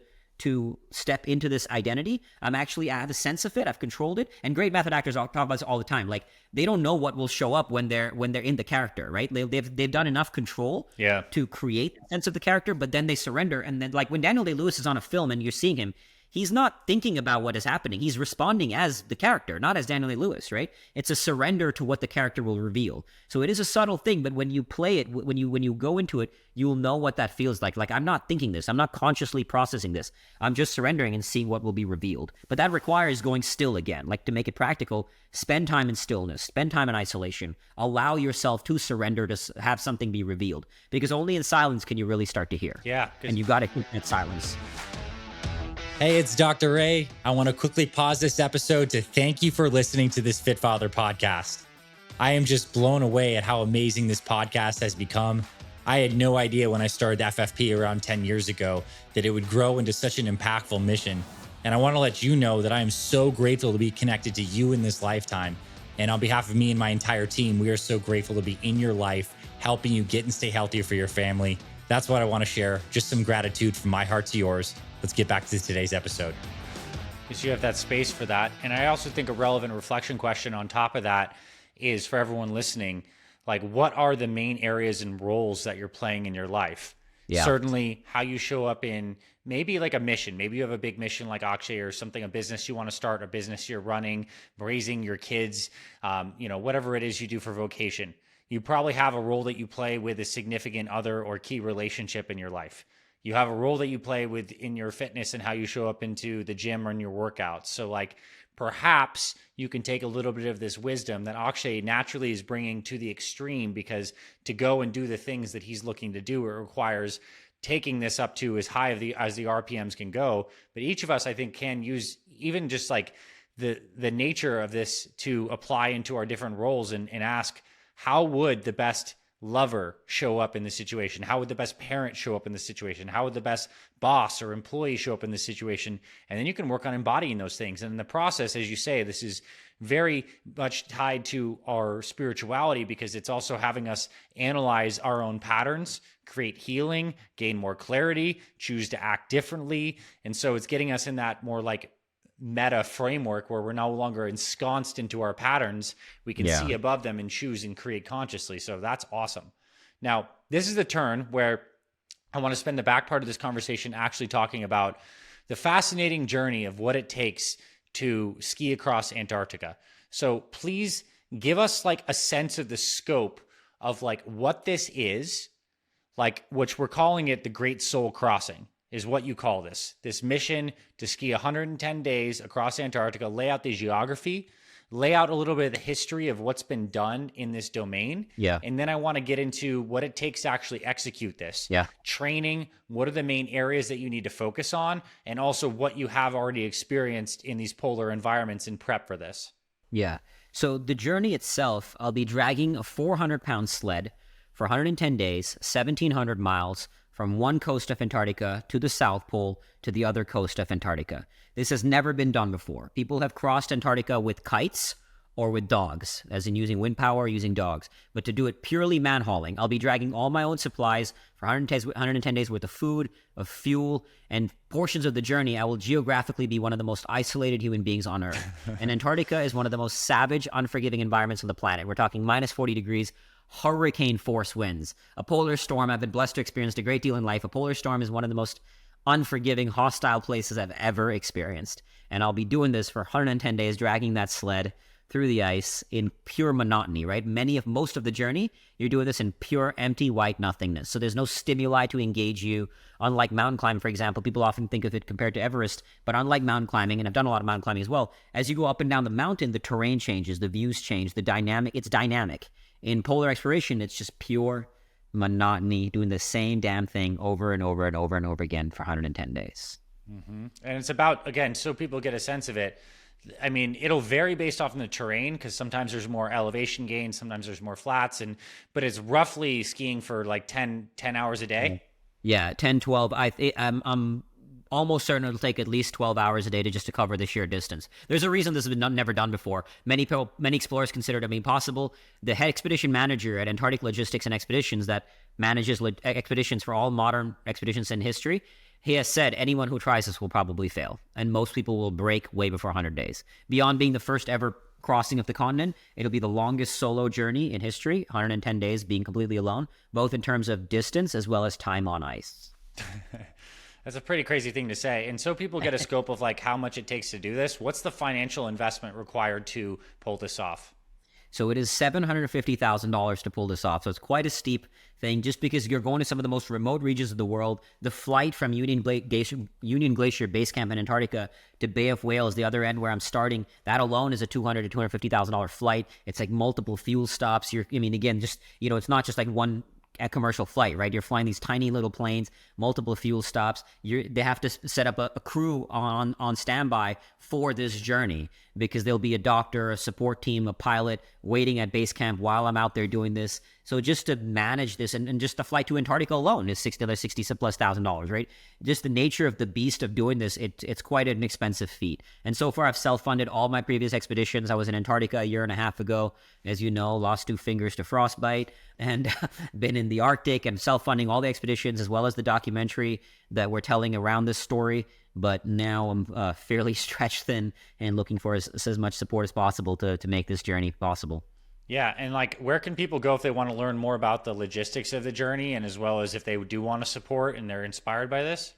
B: step into this identity. I have a sense of it. I've controlled it. And great method actors talk about this all the time. Like they don't know what will show up when they're in the character, right? They've done enough control to create a sense of the character, but then they surrender. And then like when Daniel Day-Lewis is on a film and you're seeing him, he's not thinking about what is happening. He's responding as the character, not as Daniel Day-Lewis, right? It's a surrender to what the character will reveal. So it is a subtle thing, but when you play it, when you go into it, you will know what that feels like. Like I'm not thinking this. I'm not consciously processing this. I'm just surrendering and seeing what will be revealed. But that requires going still again. Like to make it practical, spend time in stillness, spend time in isolation, allow yourself to surrender to have something be revealed. Because only in silence can you really start to hear.
A: Yeah.
B: And you got to keep that silence.
A: Hey, it's Dr. Ray. I want to quickly pause this episode to thank you for listening to this Fit Father podcast. I am just blown away at how amazing this podcast has become. I had no idea when I started FFP around 10 years ago that it would grow into such an impactful mission. And I want to let you know that I am so grateful to be connected to you in this lifetime. And on behalf of me and my entire team, we are so grateful to be in your life, helping you get and stay healthier for your family. That's what I want to share. Just some gratitude from my heart to yours. Let's get back to today's episode. Because you have that space for that. And I also think a relevant reflection question on top of that is for everyone listening, like what are the main areas and roles that you're playing in your life? Yeah. Certainly how you show up in maybe like a mission. Maybe you have a big mission like Akshay or something, a business you want to start, a business you're running, raising your kids, whatever it is you do for vocation. You probably have a role that you play with a significant other or key relationship in your life. You have a role that you play with in your fitness and how you show up into the gym or in your workouts. So like perhaps you can take a little bit of this wisdom that Akshay naturally is bringing to the extreme, because to go and do the things that he's looking to do, it requires taking this up to as high as the RPMs can go. But each of us, I think, can use even just like the nature of this to apply into our different roles and ask, how would the best lover show up in this situation? How would the best parent show up in this situation? How would the best boss or employee show up in this situation? And then you can work on embodying those things. And in the process, as you say, this is very much tied to our spirituality, because it's also having us analyze our own patterns, create healing, gain more clarity, choose to act differently. And so it's getting us in that more like meta framework where we're no longer ensconced into our patterns. We can see above them and choose and create consciously. So that's awesome. Now, this is the turn where I want to spend the back part of this conversation actually talking about the fascinating journey of what it takes to ski across Antarctica. So please give us like a sense of the scope of like what this is, like which we're calling it the Great Soul Crossing. Is what you call this mission to ski 110 days across Antarctica, lay out the geography, lay out a little bit of the history of what's been done in this domain. Yeah. And then I want to get into what it takes to actually execute this. Yeah. Training, what are the main areas that you need to focus on, and also what you have already experienced in these polar environments in prep for this.
B: Yeah. So the journey itself, I'll be dragging a 400-pound sled for 110 days, 1,700 miles from one coast of Antarctica to the South Pole to the other coast of Antarctica. This has never been done before. People have crossed Antarctica with kites or with dogs, as in using wind power or using dogs. But to do it purely man-hauling, I'll be dragging all my own supplies for 110 days worth of food, of fuel, and portions of the journey, I will geographically be one of the most isolated human beings on Earth. And Antarctica is one of the most savage, unforgiving environments on the planet. We're talking minus 40 degrees, hurricane force winds, a polar storm. I've been blessed to experience a great deal in life. A polar storm is one of the most unforgiving, hostile places I've ever experienced. And I'll be doing this for 110 days, dragging that sled through the ice in pure monotony, right? Most of the journey, you're doing this in pure, empty, white nothingness. So there's no stimuli to engage you. Unlike mountain climbing, for example, people often think of it compared to Everest, but unlike mountain climbing, and I've done a lot of mountain climbing as well, as you go up and down the mountain, the terrain changes, the views change, it's dynamic. In polar exploration, it's just pure monotony, doing the same damn thing over and over and over and over again for 110 days.
A: Mm-hmm. And it's about, again, so people get a sense of it. I mean, it'll vary based off of the terrain because sometimes there's more elevation gain, sometimes there's more flats, but it's roughly skiing for like 10 hours a day.
B: Yeah, 10, 12. I'm almost certain it'll take at least 12 hours a day to cover the sheer distance. There's a reason this has been never done before. Many explorers consider it impossible. The head expedition manager at Antarctic Logistics and Expeditions that manages expeditions for all modern expeditions in history, he has said anyone who tries this will probably fail, and most people will break way before 100 days. Beyond being the first ever crossing of the continent, it'll be the longest solo journey in history, 110 days being completely alone, both in terms of distance as well as time on ice.
A: That's a pretty crazy thing to say. And so people get a scope of like how much it takes to do this. What's the financial investment required to pull this off?
B: So it is $750,000 to pull this off. So it's quite a steep thing just because you're going to some of the most remote regions of the world. The flight from Union Glacier Base Camp in Antarctica to Bay of Whales, the other end where I'm starting, that alone is a $200,000 to $250,000 flight. It's like multiple fuel stops. It's not just like one a commercial flight, right? You're flying these tiny little planes, multiple fuel stops. They have to set up a crew on standby for this journey because there'll be a doctor, a support team, a pilot waiting at base camp while I'm out there doing this. So just to manage this and just the flight to Antarctica alone is $60,000+, right? Just the nature of the beast of doing this, it's quite an expensive feat. And so far I've self-funded all my previous expeditions. I was in Antarctica a year and a half ago. As you know, lost 2 fingers to frostbite and been in the Arctic and self-funding all the expeditions as well as the documentary that we're telling around this story. But now I'm fairly stretched thin and looking for as much support as possible to make this journey possible.
A: Yeah, and like, where can people go if they want to learn more about the logistics of the journey, and as well as if they do want to support and they're inspired by this?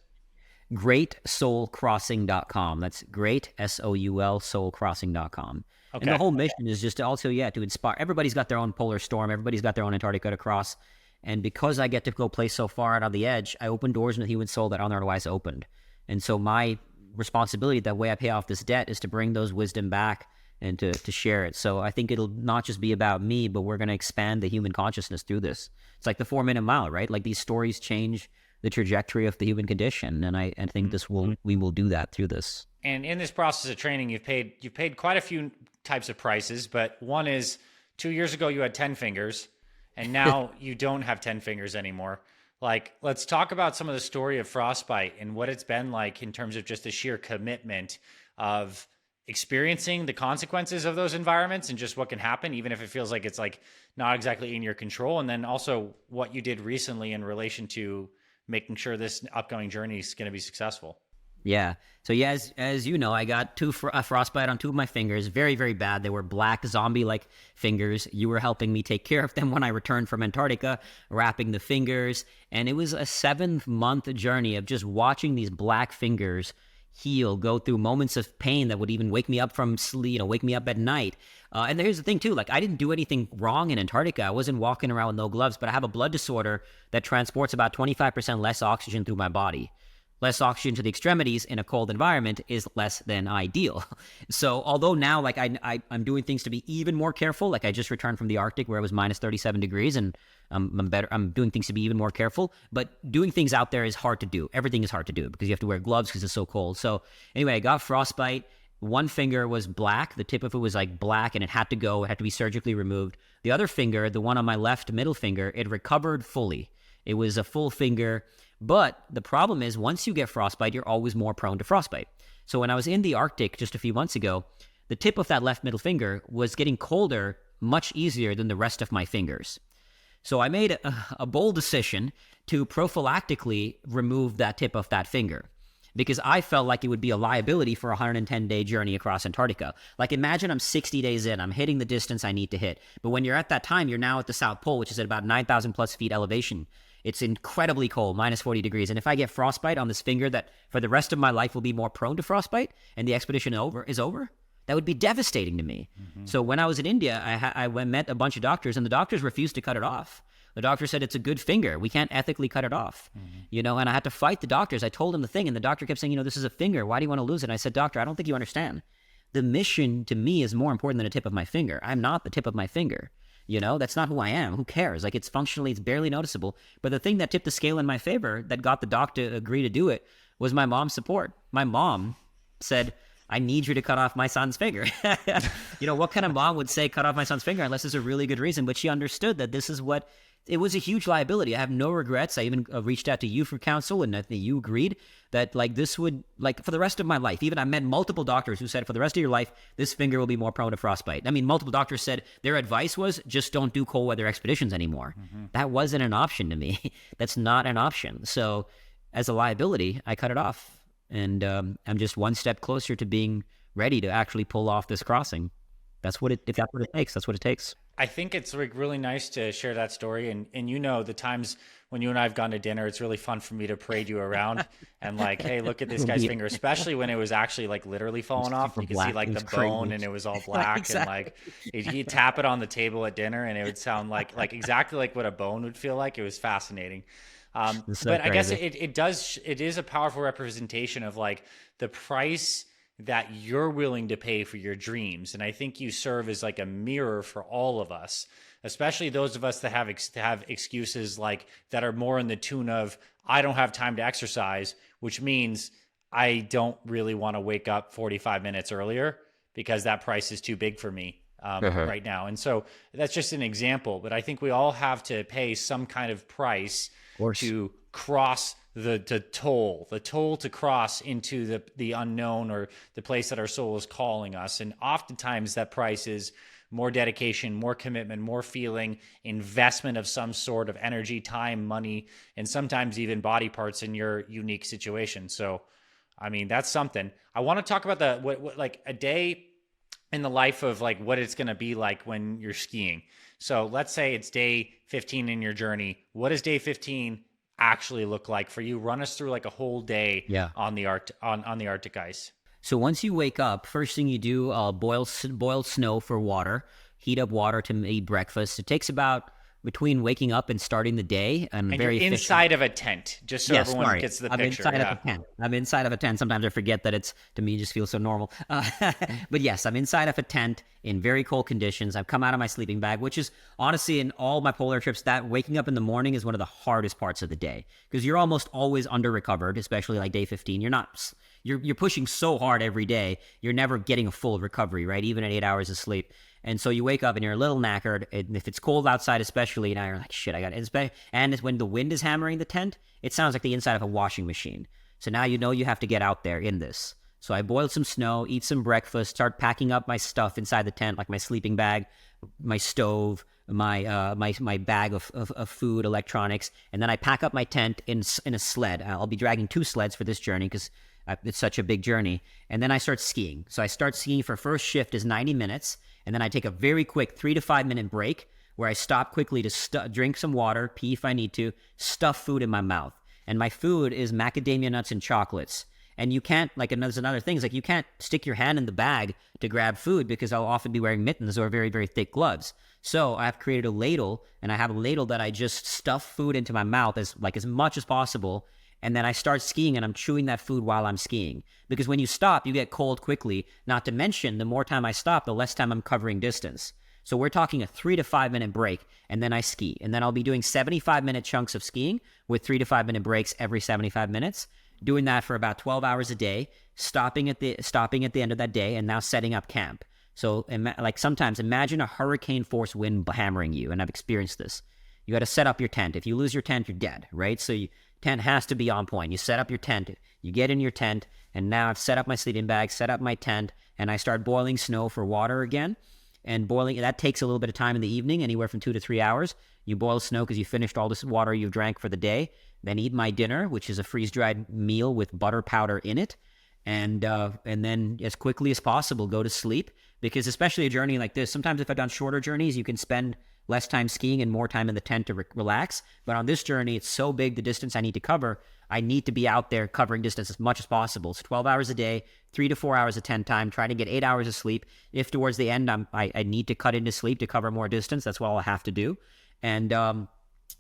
B: GreatSoulCrossing.com. That's great, SOUL, soulcrossing.com. Okay. And the whole mission is just to also, to inspire. Everybody's got their own polar storm. Everybody's got their own Antarctica to cross. And because I get to go play so far out on the edge, I open doors in the human soul that aren't otherwise opened. And so my responsibility, that way I pay off this debt, is to bring those wisdom back and to share it. So I think it'll not just be about me, but we're going to expand the human consciousness through this. It's like the 4-minute mile, right? Like these stories change the trajectory of the human condition. And I think we will do that through this.
A: And in this process of training, you've paid quite a few types of prices, but one is 2 years ago you had 10 fingers and now you don't have 10 fingers anymore. Like, let's talk about some of the story of frostbite and what it's been like in terms of just the sheer commitment of experiencing the consequences of those environments and just what can happen, even if it feels like it's like not exactly in your control. And then also what you did recently in relation to making sure this upcoming journey is going to be successful.
B: Yeah. So as you know, I got frostbite on 2 of my fingers. Very, very bad. They were black zombie-like fingers. You were helping me take care of them when I returned from Antarctica, wrapping the fingers. And it was a 7-month journey of just watching these black fingers heal, go through moments of pain that would even wake me up from sleep, wake me up at night. And here's the thing too, like I didn't do anything wrong in Antarctica. I wasn't walking around with no gloves, but I have a blood disorder that transports about 25% less oxygen through my body. Less oxygen to the extremities in a cold environment is less than ideal. So although now like I'm doing things to be even more careful, like I just returned from the Arctic where it was minus 37 degrees and I'm doing things to be even more careful, but doing things out there is hard to do. Everything is hard to do because you have to wear gloves because it's so cold. So anyway, I got frostbite One finger was black. The tip of it was like black and it had to go. It had to be surgically removed. The other finger, the one on my left middle finger, it recovered fully. It was a full finger. But the problem is once you get frostbite, you're always more prone to frostbite. So when I was in the Arctic just a few months ago, the tip of that left middle finger was getting colder much easier than the rest of my fingers. So I made a bold decision to prophylactically remove that tip of that finger because I felt like it would be a liability for a 110-day journey across Antarctica. Like imagine I'm 60 days in, I'm hitting the distance I need to hit. But when you're at that time, you're now at the South Pole, which is at about 9,000 plus feet elevation. It's incredibly cold, minus 40 degrees. And if I get frostbite on this finger that for the rest of my life will be more prone to frostbite and the expedition is over, that would be devastating to me. Mm-hmm. So when I was in India, I met a bunch of doctors and the doctors refused to cut it off. The doctor said, it's a good finger. We can't ethically cut it off, and I had to fight the doctors. I told him the thing and the doctor kept saying, this is a finger. Why do you want to lose it? And I said, doctor, I don't think you understand. The mission to me is more important than a tip of my finger. I'm not the tip of my finger. That's not who I am. Who cares? Like it's barely noticeable. But the thing that tipped the scale in my favor that got the doctor to agree to do it was my mom's support. My mom said, I need you to cut off my son's finger. What kind of mom would say cut off my son's finger unless there's a really good reason? But she understood that this is what, it was a huge liability. I have no regrets. I even reached out to you for counsel and I think you agreed that this would, for the rest of my life, even I met multiple doctors who said for the rest of your life, this finger will be more prone to frostbite. I mean, multiple doctors said their advice was just don't do cold weather expeditions anymore. Mm-hmm. That wasn't an option to me. That's not an option. So as a liability, I cut it off. And I'm just one step closer to being ready to actually pull off this crossing. If that's what it takes, that's what it takes.
A: I think it's really nice to share that story. And the times when you and I have gone to dinner, it's really fun for me to parade you around and hey, look at this guy's finger, especially when it was actually literally falling off. You could see the bone and it was all black. Exactly. And he'd tap it on the table at dinner and it would sound like exactly like what a bone would feel like. It was fascinating. But I guess it is a powerful representation of the price that you're willing to pay for your dreams. And I think you serve as a mirror for all of us, especially those of us that have excuses that are more in the tune of, I don't have time to exercise, which means I don't really want to wake up 45 minutes earlier because that price is too big for me right now. And so that's just an example, but I think we all have to pay some kind of price to cross the toll to cross into the unknown or the place that our soul is calling us. And oftentimes that price is more dedication, more commitment, more feeling, investment of some sort of energy, time, money, and sometimes even body parts in your unique situation. So, I mean, that's something. I want to talk about what a day in the life of what it's going to be like when you're skiing. So let's say it's day 15 in your journey. What does day 15 actually look like for you? Run us through a whole day on the Arctic ice.
B: So once you wake up, first thing you do, boil snow for water, heat up water to eat breakfast. It takes about between waking up and starting the day. And very
A: you're inside of a tent, just so everyone gets the picture.
B: I'm inside of a tent. Sometimes I forget that it's, to me, just feels so normal. But yes, I'm inside of a tent in very cold conditions. I've come out of my sleeping bag, which is honestly in all my polar trips, that waking up in the morning is one of the hardest parts of the day because you're almost always under recovered, especially day 15. You're pushing so hard every day. You're never getting a full recovery, right? Even at 8 hours of sleep. And so you wake up and you're a little knackered. And if it's cold outside, especially, and you're like, shit, I got it. And when the wind is hammering the tent, it sounds like the inside of a washing machine. So now you have to get out there in this. So I boil some snow, eat some breakfast, start packing up my stuff inside the tent, like my sleeping bag, my stove, my bag of food, electronics. And then I pack up my tent in a sled. I'll be dragging 2 sleds for this journey because it's such a big journey. And then I start skiing. So I start skiing for first shift is 90 minutes. And then I take a very quick 3 to 5 minute break where I stop quickly to drink some water, pee if I need to, stuff food in my mouth. And my food is macadamia nuts and chocolates. And you can't, there's another thing, you can't stick your hand in the bag to grab food because I'll often be wearing mittens or very, very thick gloves. So I've created a ladle, and I have a ladle that I just stuff food into my mouth as much as possible. And then I start skiing and I'm chewing that food while I'm skiing. Because when you stop, you get cold quickly. Not to mention, the more time I stop, the less time I'm covering distance. So we're talking a 3 to 5 minute break, and then I ski. And then I'll be doing 75-minute chunks of skiing with 3 to 5 minute breaks every 75 minutes, doing that for about 12 hours a day. stopping at the end of that day, and now setting up camp. So like sometimes imagine a hurricane force wind hammering you, and I've experienced this. You got to set up your tent. If you lose your tent, you're dead, right? So tent has to be on point. You set up your tent, you get in your tent, and now I've set up my sleeping bag, set up my tent, and I start boiling snow for water again. And boiling, that takes a little bit of time in the evening, anywhere from 2 to 3 hours. You boil snow because you finished all this water you've drank for the day. Then eat my dinner, which is a freeze-dried meal with butter powder in it. And then as quickly as possible, go to sleep. Because especially a journey like this, sometimes if I've done shorter journeys, you can spend less time skiing and more time in the tent to relax. But on this journey, it's so big, the distance I need to cover, I need to be out there covering distance as much as possible. So 12 hours a day, 3 to 4 hours of tent time, trying to get 8 hours of sleep. If towards the end I need to cut into sleep to cover more distance, that's what I'll have to do. And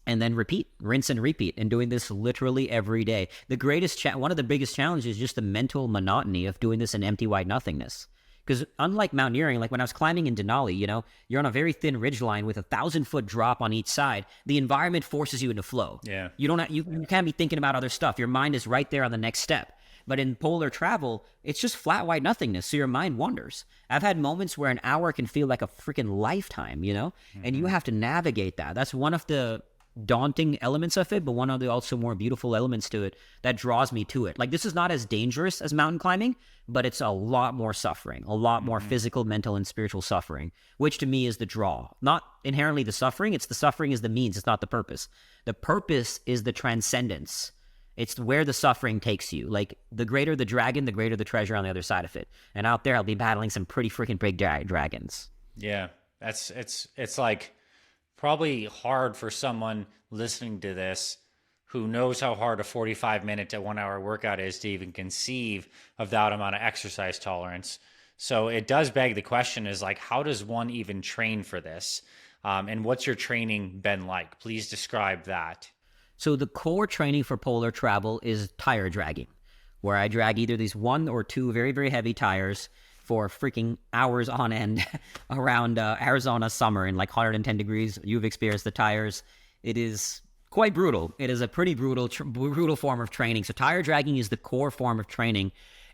B: then repeat, rinse and repeat, and doing this literally every day. One of the biggest challenges is just the mental monotony of doing this in empty white nothingness. Because unlike mountaineering, like when I was climbing in Denali, you're on a very thin ridgeline with 1,000-foot drop on each side. The environment forces you into flow.
A: Yeah.
B: You can't be thinking about other stuff. Your mind is right there on the next step. But in polar travel, it's just flat white nothingness, so your mind wanders. I've had moments where an hour can feel like a freaking lifetime, And you have to navigate that. That's one of the daunting elements of it, but one of the also more beautiful elements to it that draws me to it. Like, this is not as dangerous as mountain climbing, but it's a lot more suffering, a lot more physical, mental, and spiritual suffering, which to me is the draw. Not inherently the suffering. It's the suffering is the means. It's not the purpose. The purpose is the transcendence. It's where the suffering takes you. Like, the greater the dragon, the greater the treasure on the other side of it. And out there, I'll be battling some pretty freaking big dragons.
A: Yeah, it's like probably hard for someone listening to this who knows how hard a 45-minute to 1 hour workout is to even conceive of that amount of exercise tolerance. So it does beg the question is like, how does one even train for this? And what's your training been like? Please describe that.
B: So the core training for polar travel is tire dragging, where I drag either these 1 or 2 very, very heavy tires for freaking hours on end around Arizona summer in like 110 degrees. You've experienced the tires. It is quite brutal. It is a pretty brutal form of training. So tire dragging is the core form of training.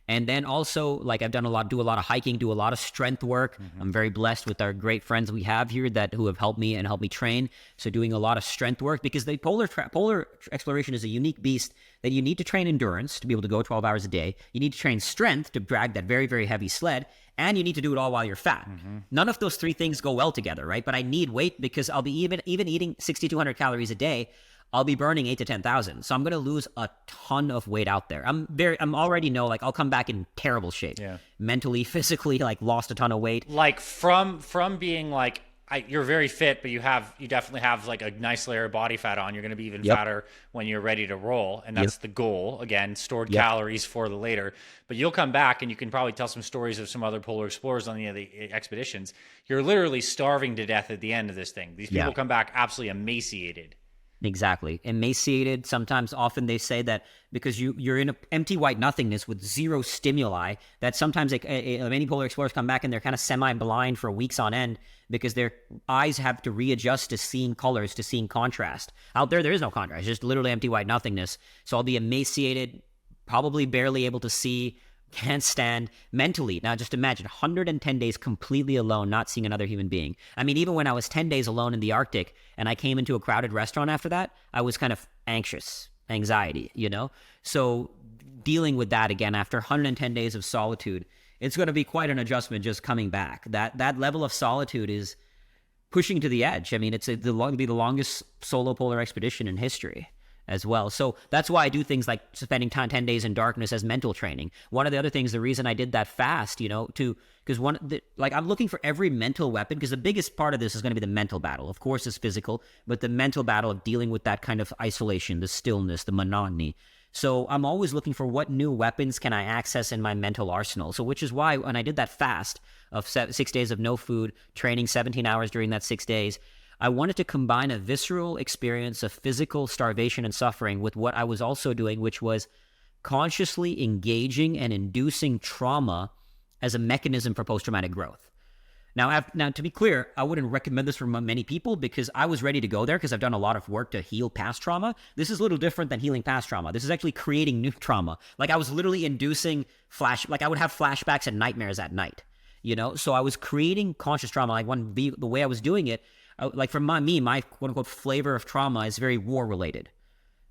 B: And then also, like, I've do a lot of hiking, do a lot of strength work. I'm very blessed with our great friends we have here who have helped me train. So doing a lot of strength work, because the polar exploration is a unique beast that you need to train endurance to be able to go 12 hours a day. You need to train strength to drag that very, very heavy sled. And you need to do it all while you're fat. None of those 3 things go well together, right? But I need weight because I'll be even eating 6,200 calories a day. I'll be burning 8 to 10,000. So I'm going to lose a ton of weight out there. I'm already know, like, I'll come back in terrible shape. Yeah. Mentally, physically, like, lost a ton of weight.
A: Like from being like, you're very fit, but you definitely have like a nice layer of body fat on. You're going to be even fatter when you're ready to roll. And that's the goal. Again, stored calories for the later, but you'll come back and you can probably tell some stories of some other polar explorers on the other expeditions. You're literally starving to death at the end of this thing. These people come back absolutely emaciated.
B: Exactly. Emaciated. Often they say that because you're in an empty white nothingness with zero stimuli, that sometimes many polar explorers come back and they're kind of semi-blind for weeks on end because their eyes have to readjust to seeing colors, to seeing contrast. Out there is no contrast, just literally empty white nothingness. So I'll be emaciated, probably barely able to see, can't stand mentally. Now, just imagine 110 days completely alone, not seeing another human being. I mean, even when I was 10 days alone in the Arctic and I came into a crowded restaurant after that, I was kind of anxiety, So dealing with that again after 110 days of solitude, it's going to be quite an adjustment just coming back. That level of solitude is pushing to the edge. I mean, it'll be the longest solo polar expedition in history as well. So that's why I do things like spending 10 days in darkness as mental training. One of the other things, the reason I did that fast, because I'm looking for every mental weapon, because the biggest part of this is going to be the mental battle. Of course, it's physical, but the mental battle of dealing with that kind of isolation, the stillness, the monotony. So I'm always looking for what new weapons can I access in my mental arsenal. So which is why when I did that fast of 6 days of no food, training 17 hours during that 6 days, I wanted to combine a visceral experience of physical starvation and suffering with what I was also doing, which was consciously engaging and inducing trauma as a mechanism for post-traumatic growth. Now, to be clear, I wouldn't recommend this for many people because I was ready to go there because I've done a lot of work to heal past trauma. This is a little different than healing past trauma. This is actually creating new trauma. Like I was literally inducing like I would have flashbacks and nightmares at night, So I was creating conscious trauma. Like the way I was doing it, like for my quote unquote flavor of trauma is very war related.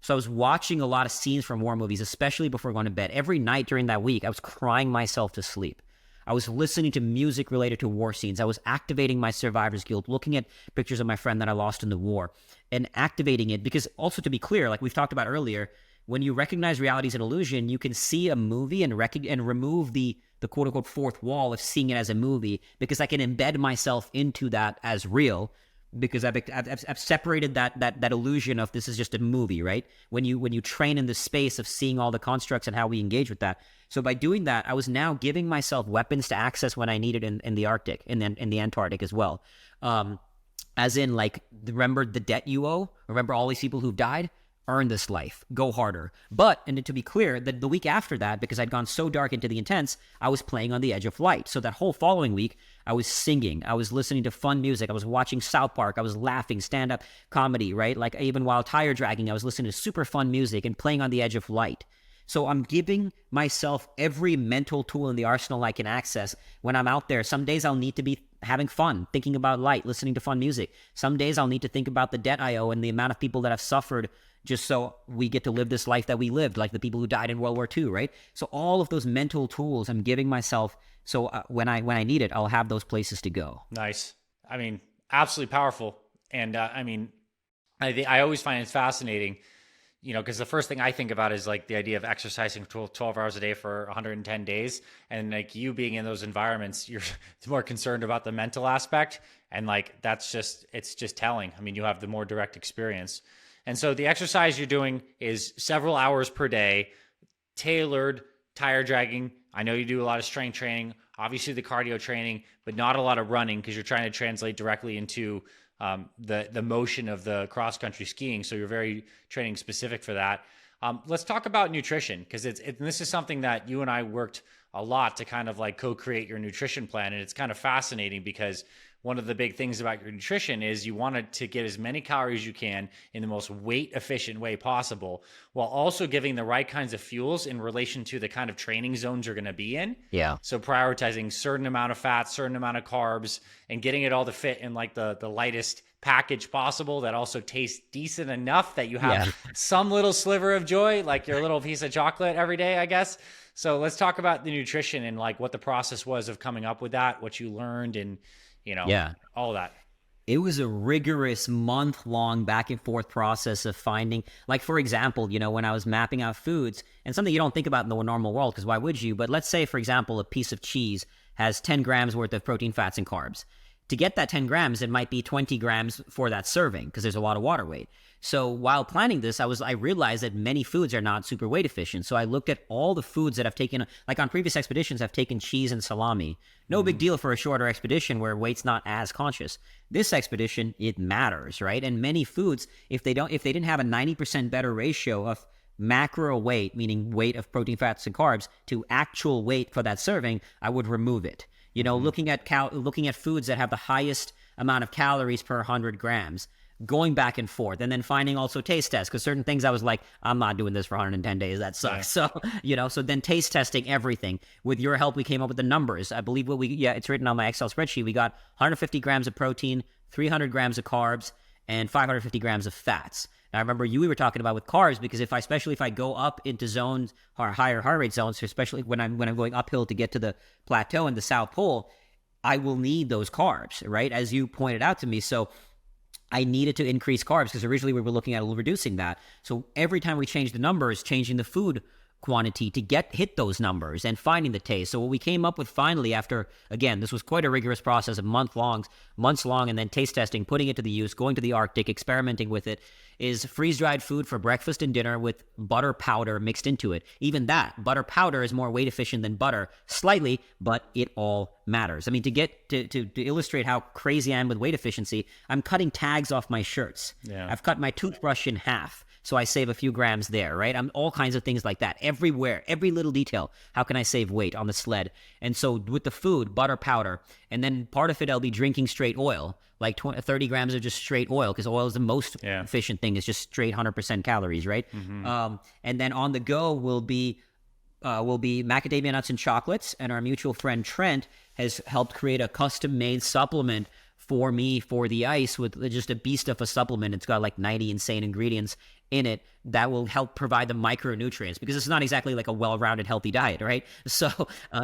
B: So I was watching a lot of scenes from war movies, especially before going to bed. Every night during that week, I was crying myself to sleep. I was listening to music related to war scenes. I was activating my survivor's guilt, looking at pictures of my friend that I lost in the war and activating it. Because also to be clear, like we've talked about earlier, when you recognize reality as an illusion, you can see a movie and remove the quote unquote fourth wall of seeing it as a movie because I can embed myself into that as real because I've separated that illusion of this is just a movie, right? When you train in the space of seeing all the constructs and how we engage with that. So by doing that, I was now giving myself weapons to access when I needed in the Arctic and then in the Antarctic as well. As in, like, remember the debt you owe? Remember all these people who've died? Earn this life. Go harder. But, and to be clear, the week after that, because I'd gone so dark into the intense, I was playing on the edge of light. So that whole following week, I was singing. I was listening to fun music. I was watching South Park. I was laughing, stand-up comedy, right? Like even while tire dragging, I was listening to super fun music and playing on the edge of light. So I'm giving myself every mental tool in the arsenal I can access when I'm out there. Some days I'll need to be having fun, thinking about light, listening to fun music. Some days I'll need to think about the debt I owe and the amount of people that have suffered just so we get to live this life that we lived, like the people who died in World War II, right? So all of those mental tools I'm giving myself, so when I need it, I'll have those places to go.
A: Nice. I mean, absolutely powerful. And I always find it fascinating, because the first thing I think about is like the idea of exercising 12 hours a day for 110 days. And like you being in those environments, you're more concerned about the mental aspect. And like, it's just telling. I mean, you have the more direct experience. And so the exercise you're doing is several hours per day, tailored tire dragging. I know you do a lot of strength training, obviously the cardio training, but not a lot of running because you're trying to translate directly into the motion of the cross-country skiing. So you're very training specific for that. Let's talk about nutrition because this is something that you and I worked a lot to kind of like co-create your nutrition plan. And it's kind of fascinating because one of the big things about your nutrition is you want to get as many calories as you can in the most weight efficient way possible, while also giving the right kinds of fuels in relation to the kind of training zones you're going to be in.
B: Yeah.
A: So prioritizing certain amount of fat, certain amount of carbs, and getting it all to fit in like the lightest package possible that also tastes decent enough that you have some little sliver of joy, like your little piece of chocolate every day, I guess. So let's talk about the nutrition and like what the process was of coming up with that, what you learned and all of that.
B: It was a rigorous month-long back and forth process of finding, like, for example, when I was mapping out foods, and something you don't think about in the normal world, because why would you? But let's say, for example, a piece of cheese has 10 grams worth of protein, fats, and carbs. To get that 10 grams, it might be 20 grams for that serving, because there's a lot of water weight. So while planning this, I realized that many foods are not super weight efficient. So I looked at all the foods that I've taken, like on previous expeditions, I've taken cheese and salami. No big deal for a shorter expedition where weight's not as conscious. This expedition, it matters, right? And many foods, if they didn't have a 90% better ratio of macro weight, meaning weight of protein, fats, and carbs, to actual weight for that serving, I would remove it. Looking at foods that have the highest amount of calories per 100 grams, going back and forth, and then finding also taste tests, because certain things I was like, I'm not doing this for 110 days. That sucks. Yeah. So then taste testing everything. With your help, we came up with the numbers. I believe it's written on my Excel spreadsheet. We got 150 grams of protein, 300 grams of carbs, and 550 grams of fats. Now, I remember we were talking about with carbs, because especially if I go up into zones or higher heart rate zones, especially when I'm going uphill to get to the plateau and the South Pole, I will need those carbs, right? As you pointed out to me. So I needed to increase carbs because originally we were looking at reducing that. So every time we changed the numbers, changing the food quantity to hit those numbers and finding the taste. So what we came up with finally after, again, this was quite a rigorous process of months long, and then taste testing, putting it to the use, going to the Arctic, experimenting with it, is freeze-dried food for breakfast and dinner with butter powder mixed into it. Even that, butter powder is more weight efficient than butter, slightly, but it all matters. I mean, to illustrate how crazy I am with weight efficiency, I'm cutting tags off my shirts. Yeah. I've cut my toothbrush in half. So I save a few grams there, right? I'm all kinds of things like that. Everywhere, every little detail. How can I save weight on the sled? And so with the food, butter powder, and then part of it I'll be drinking straight oil, like 30 grams of just straight oil, because oil is the most efficient thing. It's just straight 100% calories, right? And then on the go will be macadamia nuts and chocolates. And our mutual friend Trent has helped create a custom-made supplement for me for the ice with just a beast of a supplement. It's got like 90 insane ingredients in it that will help provide the micronutrients, because it's not exactly like a well-rounded healthy diet, right? So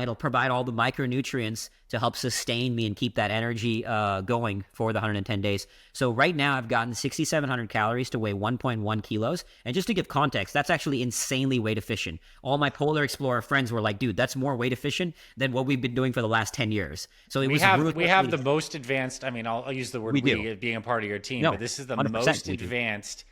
B: it'll provide all the micronutrients to help sustain me and keep that energy going for the 110 days. So right now I've gotten 6,700 calories to weigh 1.1 kilos. And just to give context, that's actually insanely weight efficient. All my Polar Explorer friends were like, dude, that's more weight efficient than what we've been doing for the last 10 years. So we
A: have the most advanced, I mean, I'll use the word we being a part of your team, but this is the most advanced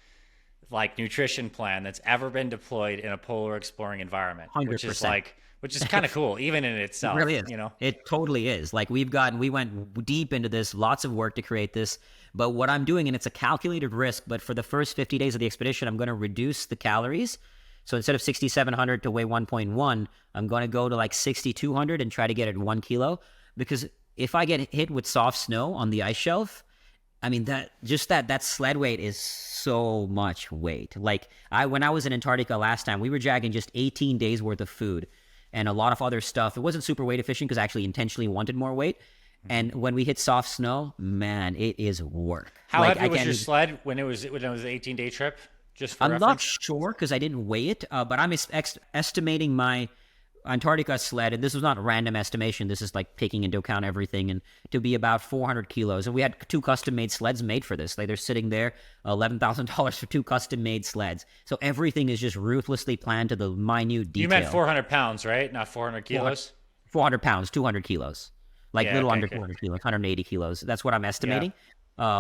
A: like nutrition plan that's ever been deployed in a polar exploring environment, 100%. which is kind of cool, even in itself.
B: It really is.
A: You know,
B: it totally is. Like we went deep into this, lots of work to create this. But what I'm doing, and it's a calculated risk, but for the first 50 days of the expedition, I'm going to reduce the calories. So instead of 6,700 to weigh 1.1, I'm going to go to like 6,200 and try to get it 1 kilo. Because if I get hit with soft snow on the ice shelf, I mean, that sled weight is so much weight. Like when I was in Antarctica last time, we were dragging just 18 days worth of food and a lot of other stuff. It wasn't super weight efficient because I actually intentionally wanted more weight. And when we hit soft snow, man, it is work.
A: How heavy was your sled when it was an 18-day trip? Just for
B: I'm
A: reference?
B: not sure because I didn't weigh it, but I'm estimating my Antarctica sled, and this was not a random estimation, this is like taking into account everything, and to be about 400 kilos. And we had 2 custom-made sleds made for this. Like they're sitting there, $11,000 for 2 custom-made sleds. So everything is just ruthlessly planned to the minute detail.
A: You meant 400 pounds, right? Not 400 kilos?
B: 400 pounds, 200 kilos. Like under 200 kilos, 180 kilos. That's what I'm estimating.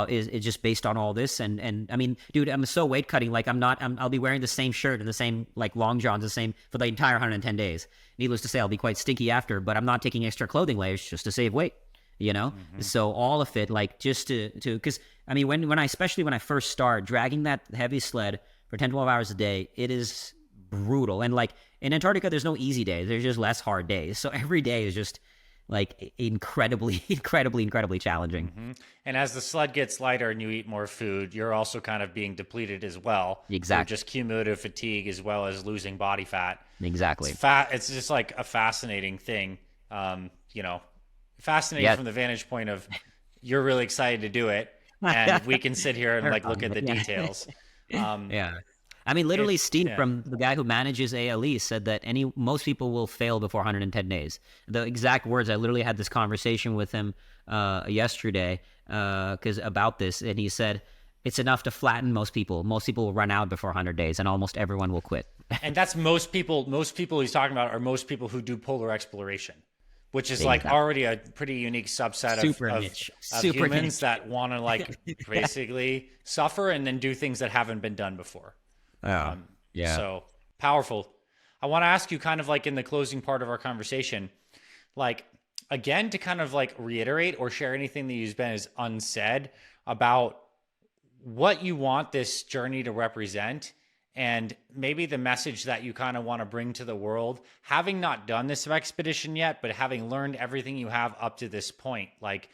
B: Is just based on all this, and I mean, dude, I'm so weight cutting. Like I'll be wearing the same shirt and the same like long johns, the same for the entire 110 days. Needless to say, I'll be quite stinky after, but I'm not taking extra clothing layers just to save weight. You know, so all of it, like just to because I mean, when I especially when I first start dragging that heavy sled for 10-12 hours a day, it is brutal. And like in Antarctica, there's no easy days. There's just less hard days. So every day is just like incredibly challenging.
A: And as the sled gets lighter and you eat more food, you're also kind of being depleted as well.
B: Exactly.
A: Just cumulative fatigue as well as losing body fat.
B: Exactly.
A: It's just like a fascinating thing. Fascinating from the vantage point of you're really excited to do it, and we can sit here and like look at the details.
B: I mean, literally, Steve, from the guy who manages ALE, said that most people will fail before 110 days. The exact words, I literally had this conversation with him yesterday about this, and he said, it's enough to flatten most people. Most people will run out before 100 days, and almost everyone will quit.
A: And that's most people. Most people he's talking about are most people who do polar exploration, which is like already a pretty unique subset of humans that want to like basically suffer and then do things that haven't been done before. So powerful. I want to ask you kind of like in the closing part of our conversation, like again, to kind of like reiterate or share anything that you've been as unsaid about what you want this journey to represent and maybe the message that you kind of want to bring to the world, having not done this expedition yet, but having learned everything you have up to this point. Like,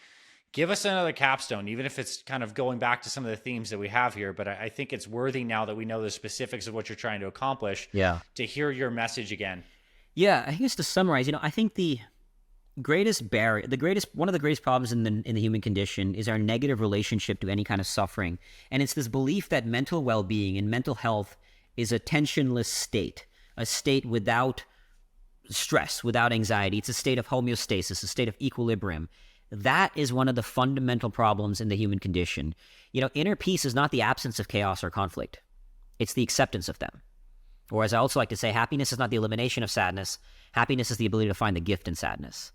A: give us another capstone, even if it's kind of going back to some of the themes that we have here. But I think it's worthy now that we know the specifics of what you're trying to accomplish to hear your message again.
B: Yeah, I guess to summarize, I think one of the greatest problems in the human condition is our negative relationship to any kind of suffering. And it's this belief that mental well-being and mental health is a tensionless state, a state without stress, without anxiety. It's a state of homeostasis, a state of equilibrium. That is one of the fundamental problems in the human condition. Inner peace is not the absence of chaos or conflict. It's the acceptance of them. Or as I also like to say, happiness is not the elimination of sadness. Happiness is the ability to find the gift in sadness.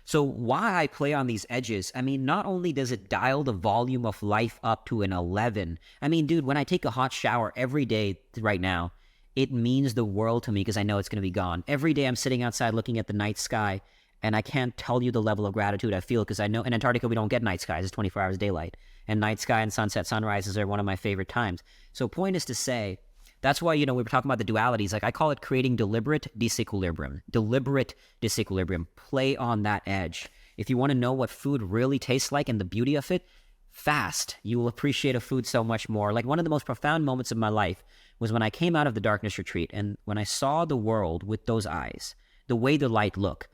B: So why I play on these edges, I mean, not only does it dial the volume of life up to an 11, I mean, dude, when I take a hot shower every day right now, it means the world to me because I know it's going to be gone. Every day I'm sitting outside looking at the night sky, and I can't tell you the level of gratitude I feel because I know in Antarctica we don't get night skies. It's 24 hours daylight. And night sky and sunset sunrises are one of my favorite times. So point is to say, That's why, we were talking about the dualities. Like I call it creating deliberate disequilibrium. Deliberate disequilibrium. Play on that edge. If you want to know what food really tastes like and the beauty of it, fast. You will appreciate a food so much more. Like one of the most profound moments of my life was when I came out of the darkness retreat and when I saw the world with those eyes, the way the light look.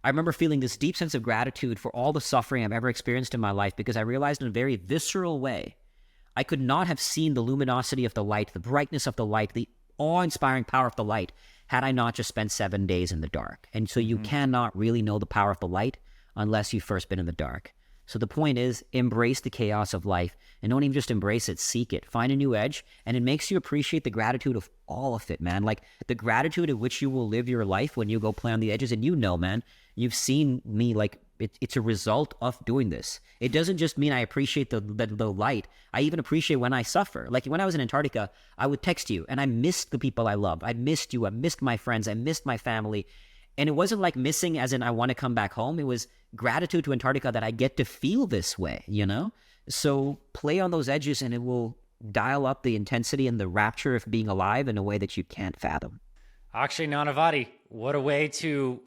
B: I remember feeling this deep sense of gratitude for all the suffering I've ever experienced in my life because I realized in a very visceral way, I could not have seen the luminosity of the light, the brightness of the light, the awe-inspiring power of the light had I not just spent 7 days in the dark. And so you cannot really know the power of the light unless you've first been in the dark. So the point is, embrace the chaos of life and don't even just embrace it, seek it. Find a new edge and it makes you appreciate the gratitude of all of it, man. Like the gratitude at which you will live your life when you go play on the edges. And man, you've seen me like it's a result of doing this. It doesn't just mean I appreciate the light. I even appreciate when I suffer. Like when I was in Antarctica, I would text you and I missed the people I loved. I missed you. I missed my friends. I missed my family. And it wasn't like missing as in I want to come back home. It was gratitude to Antarctica that I get to feel this way, So play on those edges and it will dial up the intensity and the rapture of being alive in a way that you can't fathom.
A: Akshay Nanavati, what a way to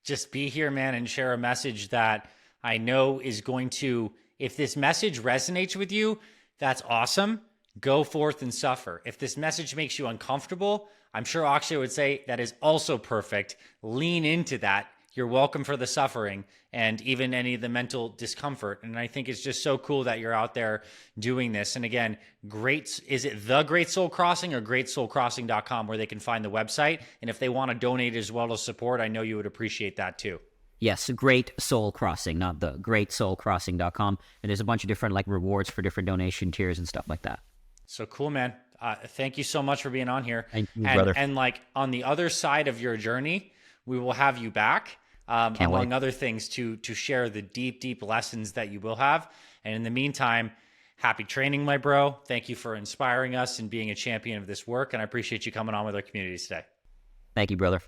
A: just be here, man, and share a message that I know is going to, if this message resonates with you, that's awesome. Go forth and suffer. If this message makes you uncomfortable, I'm sure Akshay would say that is also perfect. Lean into that. You're welcome for the suffering and even any of the mental discomfort. And I think it's just so cool that you're out there doing this. And again, is it The Great Soul Crossing or greatsoulcrossing.com where they can find the website? And if they want to donate as well as support, I know you would appreciate that too.
B: Yes, Great Soul Crossing, not the greatsoulcrossing.com. And there's a bunch of different rewards for different donation tiers and stuff like that.
A: So cool, man. Thank you so much for being on here.
B: Thank you, brother.
A: And on the other side of your journey, we will have you back, among other things, to share the deep, deep lessons that you will have. And in the meantime, happy training, my bro. Thank you for inspiring us and being a champion of this work. And I appreciate you coming on with our community today.
B: Thank you, brother.